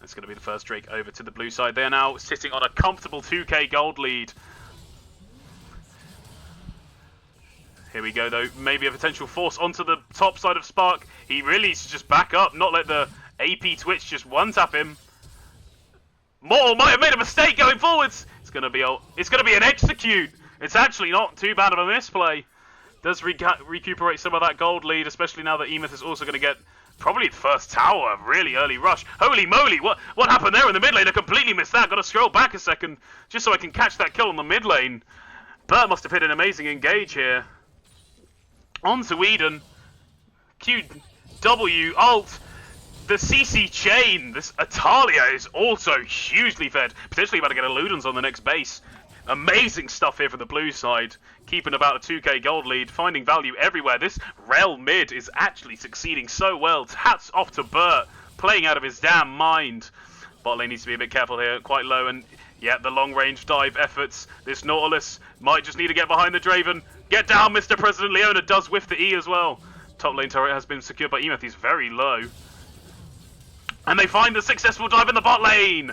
It's going to be the first Drake over to the blue side. They're now sitting on a comfortable 2k gold lead. Here we go, though. Maybe a potential force onto the top side of Spark. He really needs to just back up, not let the AP Twitch just one-tap him. Mortal might have made a mistake going forwards. It's going to be an execute. It's actually not too bad of a misplay. Does recuperate some of that gold lead, especially now that Emeth is also going to get probably the first tower. Really early rush. Holy moly, what happened there in the mid lane? I completely missed that. Got to scroll back a second just so I can catch that kill on the mid lane. Burt must have hit an amazing engage here. On to Eden. QW ult. The CC chain. This Atalia is also hugely fed. Potentially about to get a Ludens on the next base. Amazing stuff here for the blue side. Keeping about a 2k gold lead. Finding value everywhere. This Rel mid is actually succeeding so well. Hats off to Burt. Playing out of his damn mind. Bot lane needs to be a bit careful here. Quite low, and yeah, the long range dive efforts. This Nautilus might just need to get behind the Draven. Get down, Mr. President. Leona does whiff the E as well. Top lane turret has been secured by Emeth. He's very low. And they find the successful dive in the bot lane.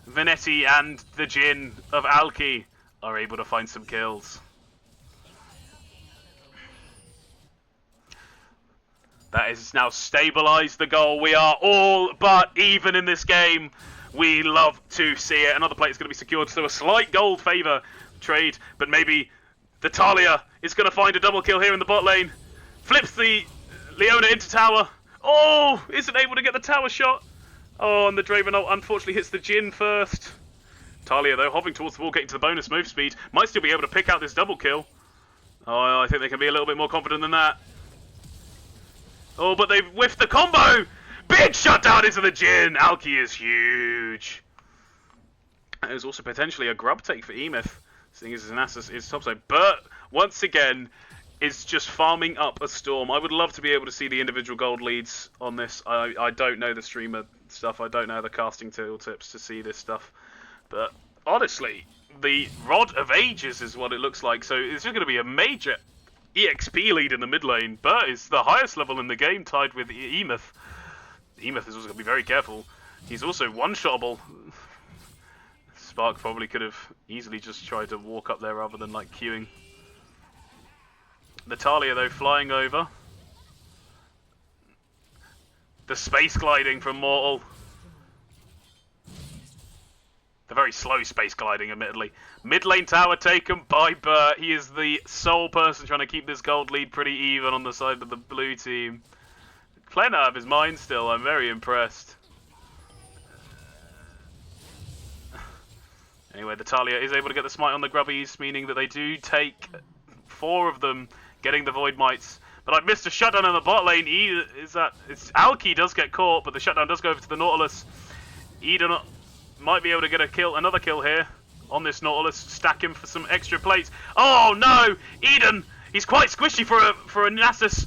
Venetti and the Jhin of Alki are able to find some kills. That is now stabilised the goal. We are all but even in this game. We love to see it. Another plate is going to be secured, so a slight gold favour trade, but maybe the Talia is going to find a double kill here in the bot lane. Flips the Leona into tower. Oh, isn't able to get the tower shot. Oh, and the Draven ult unfortunately hits the Jhin first. Talia, though, hovering towards the wall, getting to the bonus move speed. Might still be able to pick out this double kill. Oh, I think they can be a little bit more confident than that. Oh, but they've whiffed the combo! Big shutdown into the Jhin! Alki is huge. There's also potentially a grub take for Emeth, seeing as Nasus is topside. But, once again, is just farming up a storm. I would love to be able to see the individual gold leads on this. I don't know the streamer stuff. I don't know the casting tool tips to see this stuff. But, honestly, the Rod of Ages is what it looks like. So, it's just going to be a major EXP lead in the mid lane. Burt is the highest level in the game, tied with Emeth. Emeth is also going to be very careful. He's also one-shottable. Spark probably could have easily just tried to walk up there rather than like queuing. Natalia, though, flying over. The space gliding from Mortal. The very slow space gliding, admittedly. Mid lane tower taken by Burt. He is the sole person trying to keep this gold lead pretty even on the side of the blue team. Playing out of his mind still. I'm very impressed. Anyway, the Talia is able to get the smite on the grubbies, meaning that they do take 4 of them, getting the Void Mites. But I've missed a shutdown in the bot lane. It's Alki does get caught, but the shutdown does go over to the Nautilus. Eden might be able to get a kill, another kill here on this Nautilus. Stack him for some extra plates. Oh no, Eden! He's quite squishy for a Nasus,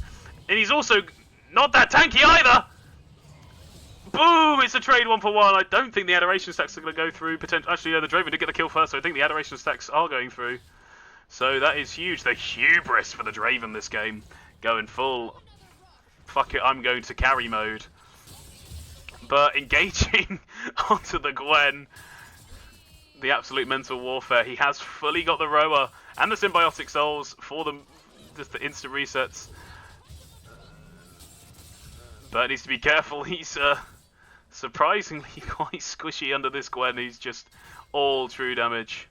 and he's also not that tanky either. Boom! It's a trade 1-for-1. I don't think the Adoration stacks are going to go through. Actually, the Draven did get the kill first, so I think the Adoration stacks are going through. So that is huge. The hubris for the Draven this game. Going full, fuck it, I'm going to carry mode. But engaging onto the Gwen. The absolute mental warfare. He has fully got the Roa and the Symbiotic Souls for just the instant resets. But needs to be careful. He's surprisingly quite squishy under this Gwen. He's just all true damage.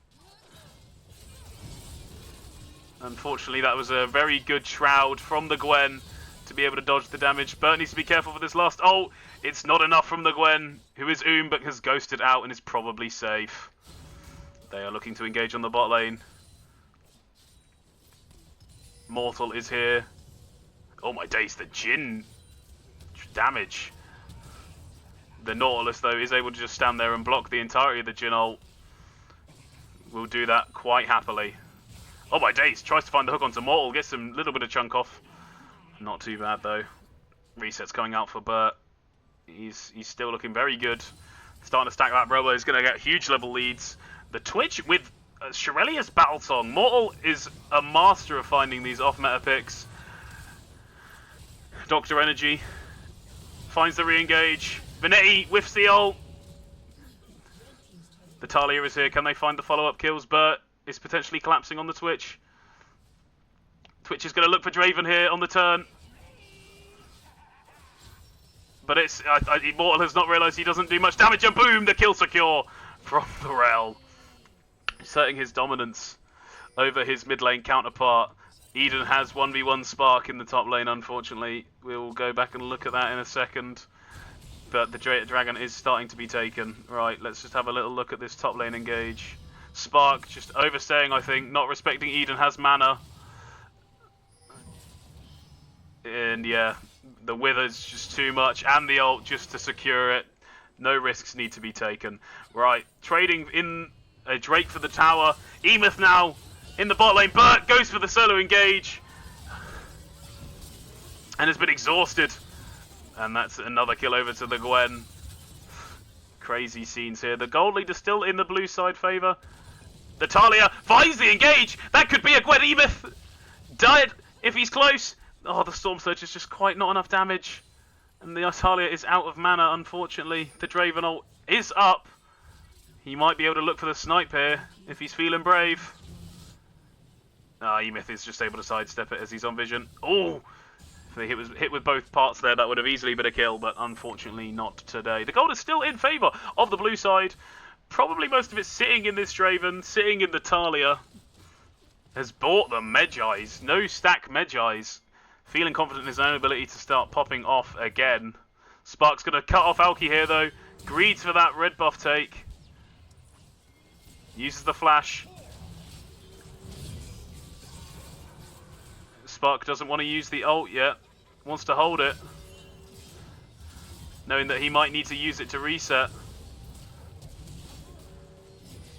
Unfortunately, that was a very good shroud from the Gwen to be able to dodge the damage. Burt needs to be careful for this last ult. It's not enough from the Gwen, who is but has ghosted out and is probably safe. They are looking to engage on the bot lane. Mortal is here. Oh my days, the Jhin damage. The Nautilus, though, is able to just stand there and block the entirety of the Jhin ult. Will do that quite happily. Oh my days, tries to find the hook onto Mortal, gets some little bit of chunk off. Not too bad, though. Reset's coming out for Burt. He's still looking very good. Starting to stack that Robo is going to get huge level leads. The Twitch with Shirelia's Battle Song. Mortal is a master of finding these off-meta picks. Dr. Energy finds the re-engage. Venetti whiffs the ult. The Talia is here. Can they find the follow-up kills? Burt is potentially collapsing on the Twitch. Twitch is going to look for Draven here on the turn. But it's Immortal has not realised he doesn't do much damage, and boom, the kill secure from the Rel. Asserting his dominance over his mid lane counterpart. Eden has 1v1 Spark in the top lane, unfortunately. We'll go back and look at that in a second. But the Dragon is starting to be taken. Right, let's just have a little look at this top lane engage. Spark just overstaying, I think, not respecting Eden, has mana. And yeah, the Wither's just too much, and the ult just to secure it. No risks need to be taken. Right, trading in a Drake for the tower. Emeth now in the bot lane. Burt goes for the solo engage. And has been exhausted. And that's another kill over to the Gwen. Crazy scenes here. The gold leader still in the blue side favour. The Talia finds the engage. That could be a Gwen. Emeth died if he's close. Oh, the Storm Surge is just quite not enough damage. And the Talia is out of mana, unfortunately. The Draven ult is up. He might be able to look for the snipe here, if he's feeling brave. Emeth is just able to sidestep it as he's on vision. Oh! If they hit with both parts there, that would have easily been a kill, but unfortunately not today. The gold is still in favour of the blue side. Probably most of it sitting in this Draven, sitting in the Talia. Has bought them Medjais. No stack Medjais. Feeling confident in his own ability to start popping off again. Spark's going to cut off Alki here though. Greeds for that red buff take. Uses the flash. Spark doesn't want to use the ult yet. Wants to hold it. Knowing that he might need to use it to reset.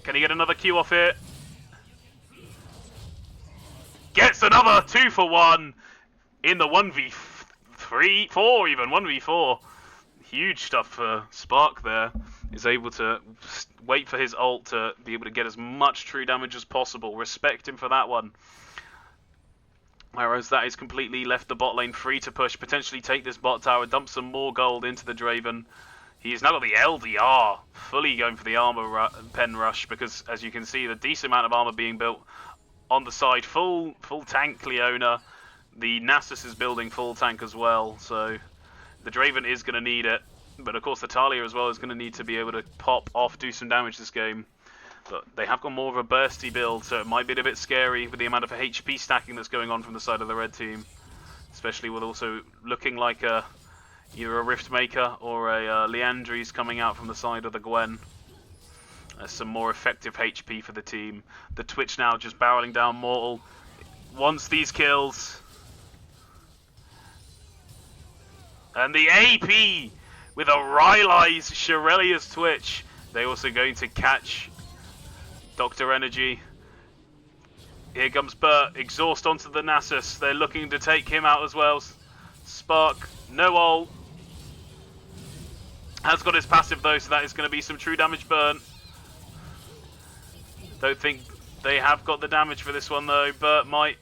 Can he get another Q off here? Gets another 2 for 1. In the 1v3, 4 even, 1v4. Huge stuff for Spark there. Is able to wait for his ult to be able to get as much true damage as possible. Respect him for that one. Whereas that is completely left the bot lane free to push, potentially take this bot tower, dump some more gold into the Draven. He's now got the LDR, fully going for the armor pen rush, because as you can see, the decent amount of armor being built on the side. Full tank Leona. The Nasus is building full tank as well, so the Draven is going to need it. But of course the Talia as well is going to need to be able to pop off, do some damage this game. But they have got more of a bursty build, so it might be a bit scary with the amount of HP stacking that's going on from the side of the red team. Especially with also looking like either a Rift Maker or a Leandries coming out from the side of the Gwen. There's some more effective HP for the team. The Twitch now just barreling down Mortal. Wants these kills. And the AP with a Rylai's Shirelia's Twitch. They're also going to catch Dr. Energy. Here comes Burt. Exhaust onto the Nasus. They're looking to take him out as well. Spark, no ult. Has got his passive though, so that is going to be some true damage burn. Don't think they have got the damage for this one though. Burt might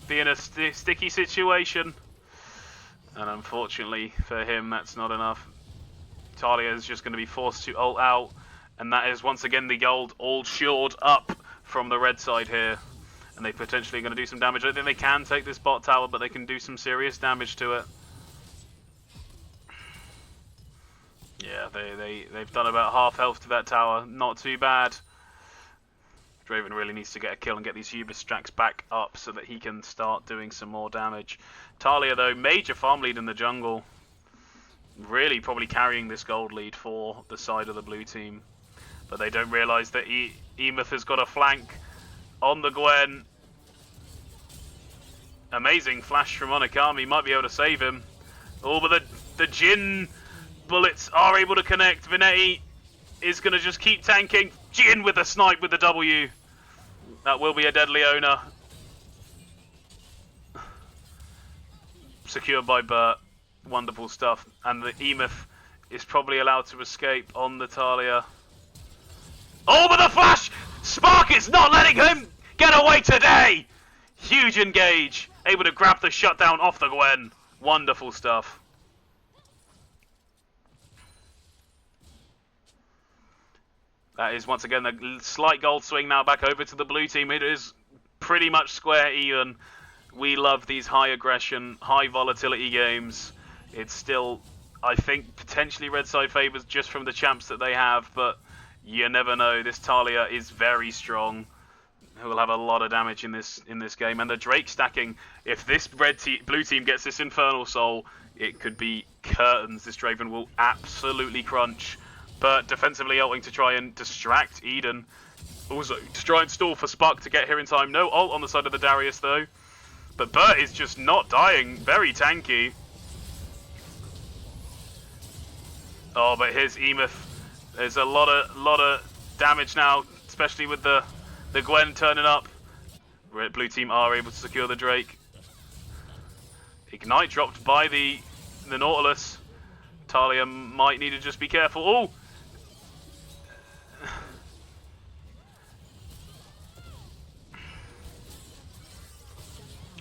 be in a sticky situation. And unfortunately for him, that's not enough. Talia is just going to be forced to ult out. And that is once again the gold all shored up from the red side here. And they potentially going to do some damage. I don't think they can take this bot tower, but they can do some serious damage to it. Yeah, they've done about half health to that tower. Not too bad. Draven really needs to get a kill and get these Hubris stacks back up so that he can start doing some more damage. Talia, though, major farm lead in the jungle. Really probably carrying this gold lead for the side of the blue team. But they don't realise that Emeth has got a flank on the Gwen. Amazing flash from Onakami. Might be able to save him. Oh, but the Jhin bullets are able to connect. Venetti is going to just keep tanking. Jhin with the snipe with the W. That will be a dead Leona. Secured by Burt. Wonderful stuff. And the Emeth is probably allowed to escape on the Talia. Oh, but the flash! Spark is not letting him get away today! Huge engage. Able to grab the shutdown off the Gwen. Wonderful stuff. That is once again a slight gold swing now back over to the blue team. It is pretty much square even. We love these high aggression, high volatility games. It's still, I think, potentially red side favours just from the champs that they have, but you never know. This Talia is very strong. Who will have a lot of damage in this game, and the Drake stacking. If this blue team gets this Infernal Soul, it could be curtains. This Draven will absolutely crunch. But defensively ulting to try and distract Eden. Also to try and stall for Spark to get here in time. No ult on the side of the Darius though. But Bert is just not dying. Very tanky. Oh, but here's Emeth. There's a lot of damage now, especially with the Gwen turning up. Blue team are able to secure the Drake. Ignite dropped by the Nautilus. Talia might need to just be careful. Oh!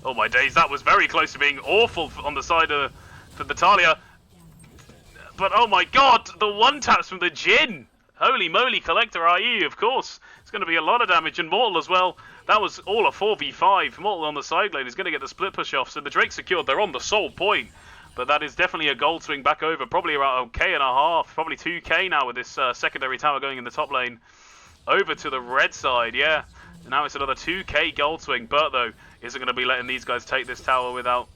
Oh my days, that was very close to being awful on the side of for the Talia. But oh my god, the one taps from the Jhin! Holy moly, Collector IE, of course. It's going to be a lot of damage, and Mortal as well. That was all a 4v5. Mortal on the side lane is going to get the split push off, so the Drake secured. They're on the sole point. But that is definitely a gold swing back over. Probably around a K and a half, probably 2K now with this secondary tower going in the top lane. Over to the red side, yeah. And now it's another 2K gold swing. Bert, though, isn't going to be letting these guys take this tower without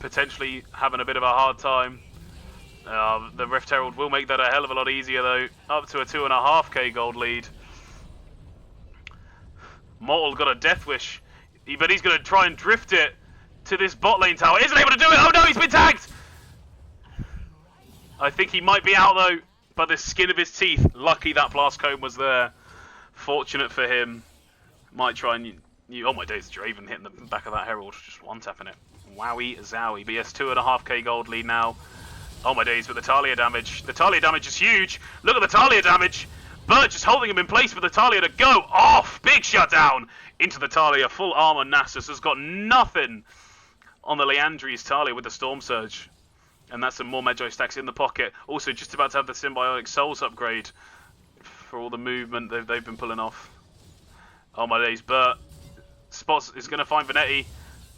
potentially having a bit of a hard time. The Rift Herald will make that a hell of a lot easier, though. Up to a 2.5K gold lead. Mortal got a Death Wish, but he's going to try and drift it to this bot lane tower. Isn't able to do it. Oh no, he's been tagged. I think he might be out though, by the skin of his teeth. Lucky that blast cone was there. Fortunate for him. Might try and oh my days, Draven hitting the back of that Herald, just one tapping it. Wowie zowie. But yes, 2.5K gold lead now. Oh my days, with the Talia damage. The Talia damage is huge. Look at the Talia damage. Bert just holding him in place for the Talia to go off. Big shutdown into the Talia. Full armor. Nasus has got nothing on the Leandri's Talia with the Storm Surge. And that's some more Medjay stacks in the pocket. Also just about to have the Symbiotic Souls upgrade for all the movement they've been pulling off. Oh my days, Bert. Spots is going to find Venetti.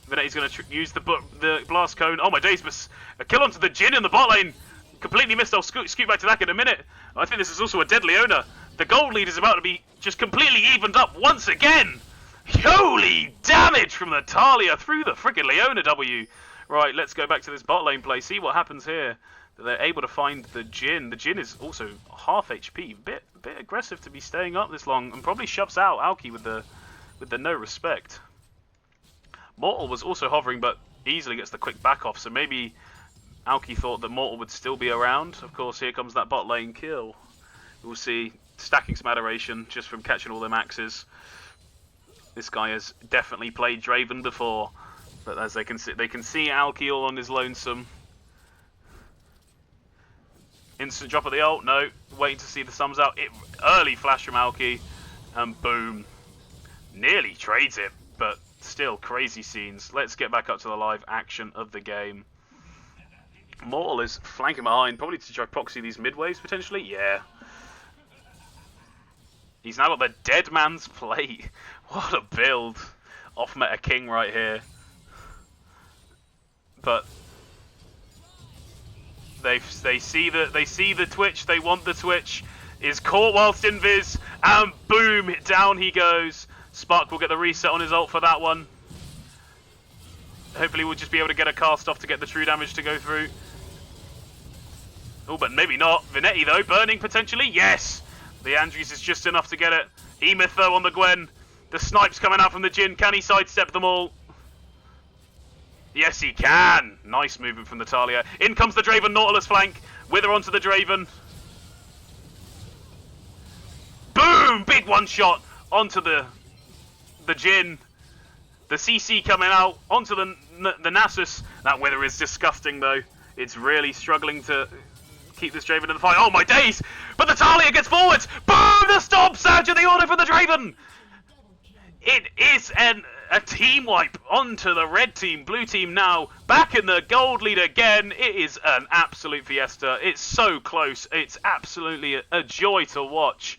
Venetti's going to use the blast cone. Oh my days, but a kill onto the Jhin in the bot lane. Completely missed. I'll scoot back to that in a minute. I think this is also a dead Leona. The gold lead is about to be just completely evened up once again. Holy damage from the Talia through the freaking Leona W. Right, let's go back to this bot lane play. See what happens here. They're able to find the Jhin. The Jhin is also half HP. Bit aggressive to be staying up this long, and probably shoves out Alki with the no respect. Mortal was also hovering, but easily gets the quick back off. So maybe Alki thought that Mortal would still be around. Of course, here comes that bot lane kill. We'll see, stacking some adoration just from catching all the maxes. This guy has definitely played Draven before, but as they can see Alki all on his lonesome. Instant drop of the ult, no, waiting to see the sums out. Early flash from Alki, and boom. Nearly trades it, but still crazy scenes. Let's get back up to the live action of the game. Mortal is flanking behind, probably to try proxy these mid waves potentially. Yeah. He's now got the Dead Man's Plate. What a build. Off meta king right here. But they see the Twitch, they want the Twitch. Is caught whilst invis, and boom, down he goes. Spark will get the reset on his ult for that one. Hopefully we'll just be able to get a cast off to get the true damage to go through. Oh, but maybe not. Venetti though, burning potentially. Yes! The Andrews is just enough to get it. Emeth though on the Gwen. The snipes coming out from the Jhin. Can he sidestep them all? Yes, he can. Nice movement from the Talia. In comes the Draven Nautilus flank. Wither onto the Draven. Boom! Big one shot onto the Jhin. The CC coming out onto the Nasus. That Wither is disgusting though. It's really struggling to keep this Draven in the fight. Oh my days! But the Talia gets forwards! Boom! The Stomp Surge and the auto for the Draven! It is a team wipe onto the red team. Blue team now back in the gold lead again. It is an absolute fiesta. It's so close. It's absolutely a joy to watch.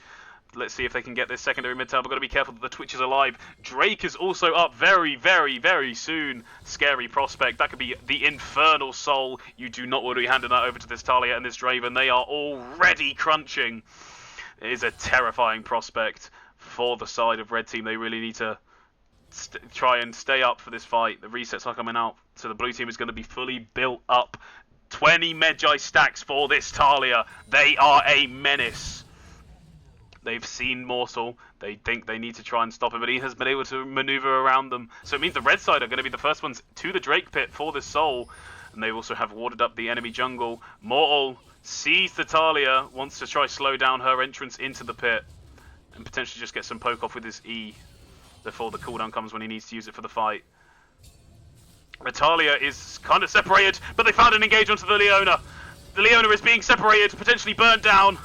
Let's see if they can get this secondary mid tower. We've got to be careful that the Twitch is alive. Drake is also up very, very, very soon. Scary prospect. That could be the Infernal Soul. You do not want to be handing that over to this Talia and this Draven. They are already crunching. It is a terrifying prospect for the side of red team. They really need to try and stay up for this fight. The resets are coming out, so the blue team is going to be fully built up. 20 Magi stacks for this Talia. They are a menace. They've seen Mortal. They think they need to try and stop him, but he has been able to maneuver around them. So it means the red side are going to be the first ones to the Drake pit for this soul. And they also have warded up the enemy jungle. Mortal sees the Talia, wants to try slow down her entrance into the pit. And potentially just get some poke off with his E before the cooldown comes when he needs to use it for the fight. Talia is kind of separated, but they found an engage onto the Leona. The Leona is being separated, potentially burnt down.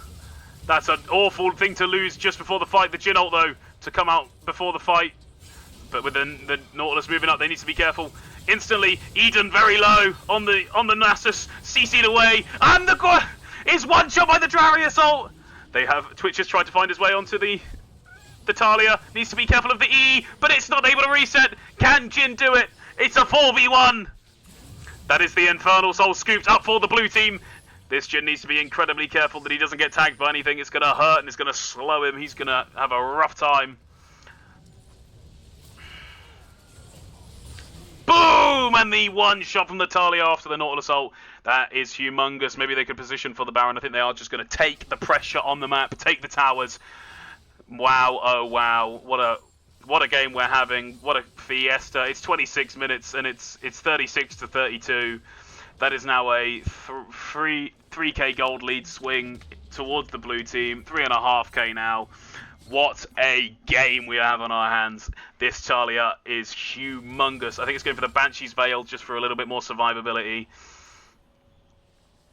That's an awful thing to lose just before the fight. The Jhin ult, though, to come out before the fight. But with the Nautilus moving up, they need to be careful. Instantly, Eden very low on the Nasus, CC'd away, and the is one shot by the Darius ult. They have Twitch has tried to find his way onto the Talia. Needs to be careful of the E, but it's not able to reset. Can Jhin do it? It's a 4v1. That is the Infernal Soul scooped up for the blue team. This Jhin needs to be incredibly careful that he doesn't get tagged by anything. It's going to hurt and it's going to slow him. He's going to have a rough time. Boom! And the one shot from the Talia after the Nautilus ult. That is humongous. Maybe they could position for the Baron. I think they are just going to take the pressure on the map, take the towers. Wow, oh wow. What a game we're having. What a fiesta. It's 26 minutes and it's 36 to 32. That is now a 3k gold lead swing towards the blue team. 3.5k now. What a game we have on our hands. This Talia is humongous. I think it's going for the Banshee's Veil just for a little bit more survivability.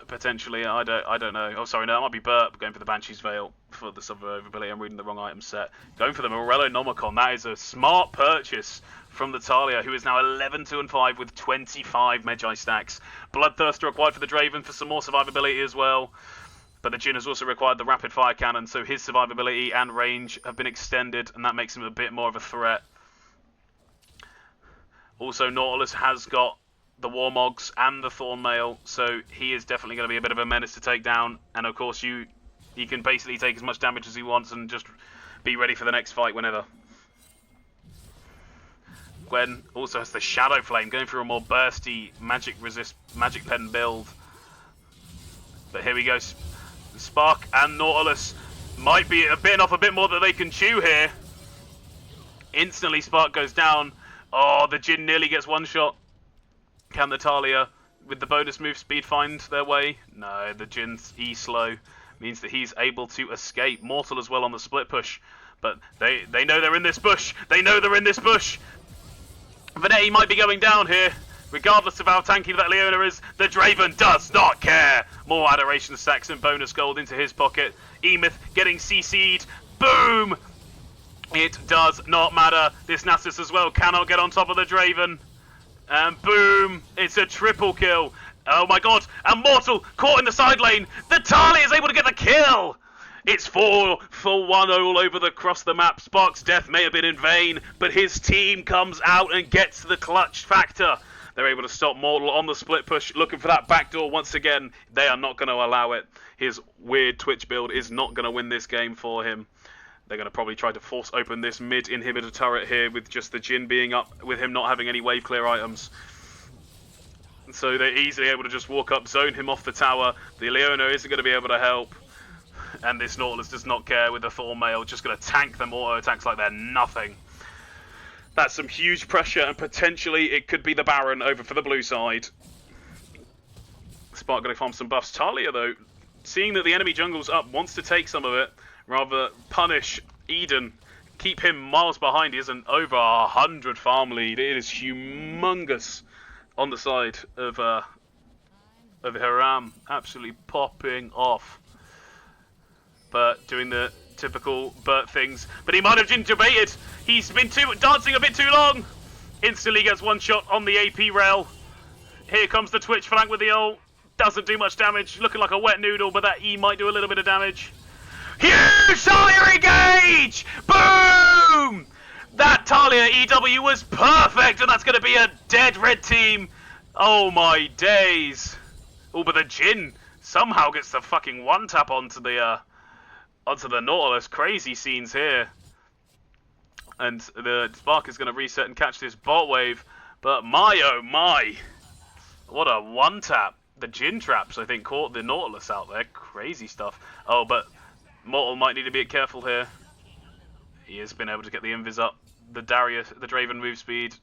Potentially, I don't know. Oh, sorry, no, that might be Burt going for the Banshee's Veil for the survivability. I'm reading the wrong item set. Going for the Morello Nomicon. That is a smart purchase from the Talia, who is now 11-2-5 with 25 Magi stacks. Bloodthirst required for the Draven for some more survivability as well. But the Jhin has also required the rapid fire cannon, so his survivability and range have been extended, and that makes him a bit more of a threat. Also, Nautilus has got the Warmogs and the Thornmail, so he is definitely going to be a bit of a menace to take down. And of course, he can basically take as much damage as he wants and just be ready for the next fight whenever. Gwen also has the Shadow Flame, going for a more bursty magic pen build. But here we go. Spark and Nautilus might be bitten off a bit more than they can chew here. Instantly, Spark goes down. Oh, the Jhin nearly gets one shot. Can the Talia, with the bonus move speed, find their way? No, the Jin's E-slow means that he's able to escape. Mortal as well on the split push. But they know they're in this bush. They know they're in this bush. Venetti might be going down here. Regardless of how tanky that Leona is, the Draven does not care. More Adoration stacks and bonus gold into his pocket. Emyth getting CC'd. Boom! It does not matter. This Nasus as well cannot get on top of the Draven. And boom! It's a triple kill. Oh my god! And Mortal caught in the side lane. The Talia is able to get the kill! It's 4 for 1 all over across the map. Spark's death may have been in vain, but his team comes out and gets the clutch factor. They're able to stop Mortal on the split push, looking for that backdoor once again. They are not going to allow it. His weird Twitch build is not going to win this game for him. They're going to probably try to force open this mid-inhibitor turret here with just the Jhin being up, with him not having any wave clear items. So they're easily able to just walk up, zone him off the tower. The Leona isn't going to be able to help. And this Nautilus does not care with the Thornmail, just going to tank them auto attacks like they're nothing. That's some huge pressure, and potentially it could be the Baron over for the blue side. Spark going to farm some buffs. Talia, though, seeing that the enemy jungle's up, wants to take some of it, rather punish Eden, keep him miles behind. He has an over 100 farm lead. It is humongous on the side of of Hiram, absolutely popping off. Bert doing the typical Bert things, but he might have ginger baited. He's been dancing a bit too long. Instantly gets one shot on the AP rail. Here comes the Twitch flank with the ult. Doesn't do much damage, looking like a wet noodle, but that E might do a little bit of damage. Huge Talia engage! Boom! That Talia EW was perfect, and that's going to be a dead red team. Oh my days. Oh, but the Jin somehow gets the fucking one tap onto the Nautilus. Crazy scenes here. And the Spark is going to reset and catch this bot wave. But my oh my. What a one tap. The Jin traps, I think, caught the Nautilus out there. Crazy stuff. Oh, but Mortal might need to be careful here. He has been able to get the invis up. The Draven move speed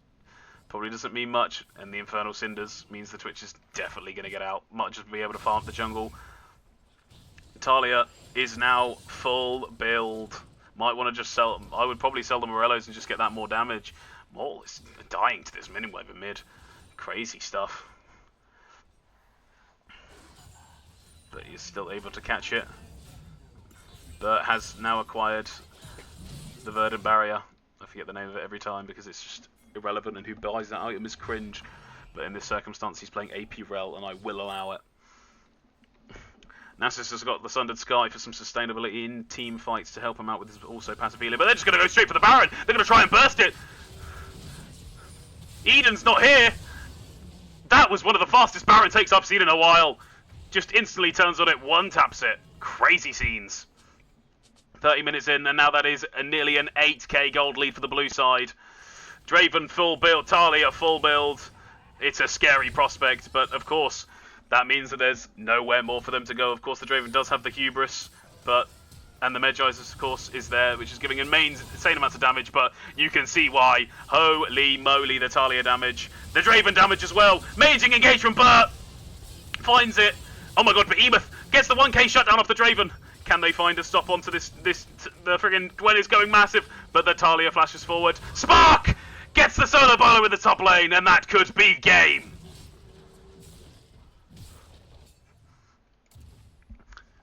probably doesn't mean much, and the Infernal Cinders means the Twitch is definitely going to get out. Might just be able to farm up the jungle. Talia is now full build. Might want to just sell. I would probably sell the Morellos and just get that more damage. Mortal is dying to this minion wave in mid. Crazy stuff. But he's still able to catch it. Bert has now acquired the Verdant Barrier. I forget the name of it every time because it's just irrelevant, and who buys that item is cringe. But in this circumstance, he's playing AP Rel, and I will allow it. Nasus has got the Sundered Sky for some sustainability in team fights to help him out with his also passive healing. But they're just going to go straight for the Baron. They're going to try and burst it. Eden's not here. That was one of the fastest Baron takes I've seen in a while. Just instantly turns on it, one taps it. Crazy scenes. 30 minutes in, and now that is nearly an 8k gold lead for the blue side. Draven full build, Talia full build. It's a scary prospect, but of course, that means that there's nowhere more for them to go. Of course, the Draven does have the hubris, and the Medgeisers, of course, is there, which is giving insane amounts of damage, but you can see why. Holy moly, the Talia damage. The Draven damage as well. Maging engage from Bert. Finds it. Oh my god, Behemoth gets the 1k shutdown off the Draven. Can they find a stop onto this? The friggin' Gwen is going massive, but the Talia flashes forward. Spark gets the solo bowler with the top lane, and that could be game.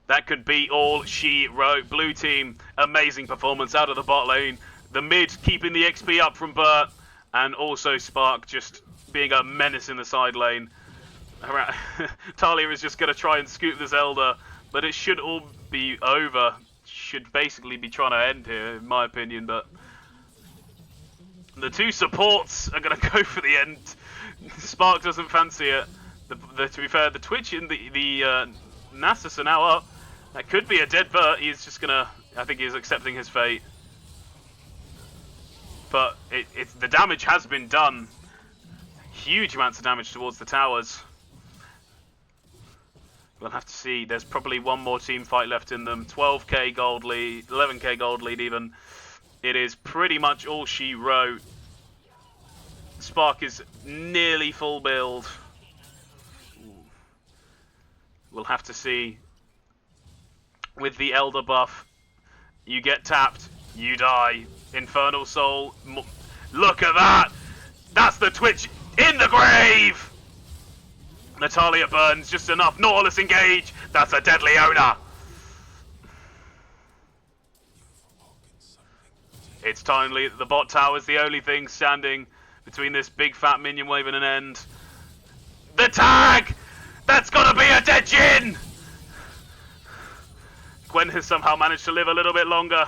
That could be all she wrote. Blue team, amazing performance out of the bot lane. The mid keeping the XP up from Bert, and also Spark just being a menace in the side lane. Talia is just going to try and scoop this Elder, but it should all be over. Should basically be trying to end here, in my opinion, but the two supports are going to go for the end. Spark doesn't fancy it. To be fair, the Twitch and the Nasus are now up. That could be a dead Bert. He's just going to... I think he's accepting his fate. But the damage has been done. Huge amounts of damage towards the towers. We'll have to see. There's probably one more team fight left in them. 12k gold lead, 11k gold lead even. It is pretty much all she wrote. Spark is nearly full build. We'll have to see. With the Elder buff, you get tapped, you die. Infernal Soul. Look at that! That's the Twitch in the grave! Natalia burns just enough. Nautilus engage. That's a deadly owner. It's timely. The bot tower is the only thing standing between this big fat minion wave and an end. The tag! That's gotta be a dead Jin! Gwen has somehow managed to live a little bit longer.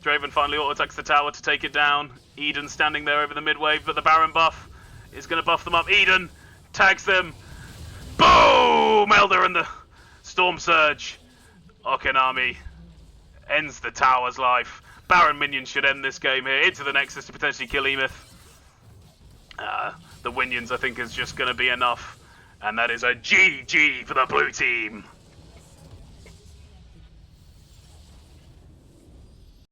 Draven finally auto-attacks the tower to take it down. Eden standing there over the mid wave, but the Baron buff is going to buff them up. Eden tags them. Boom! Elder and the Storm Surge. Okanami ends the tower's life. Baron minions should end this game here. Into the Nexus to potentially kill Emeth. The Winions, I think, is just going to be enough. And that is a GG for the blue team.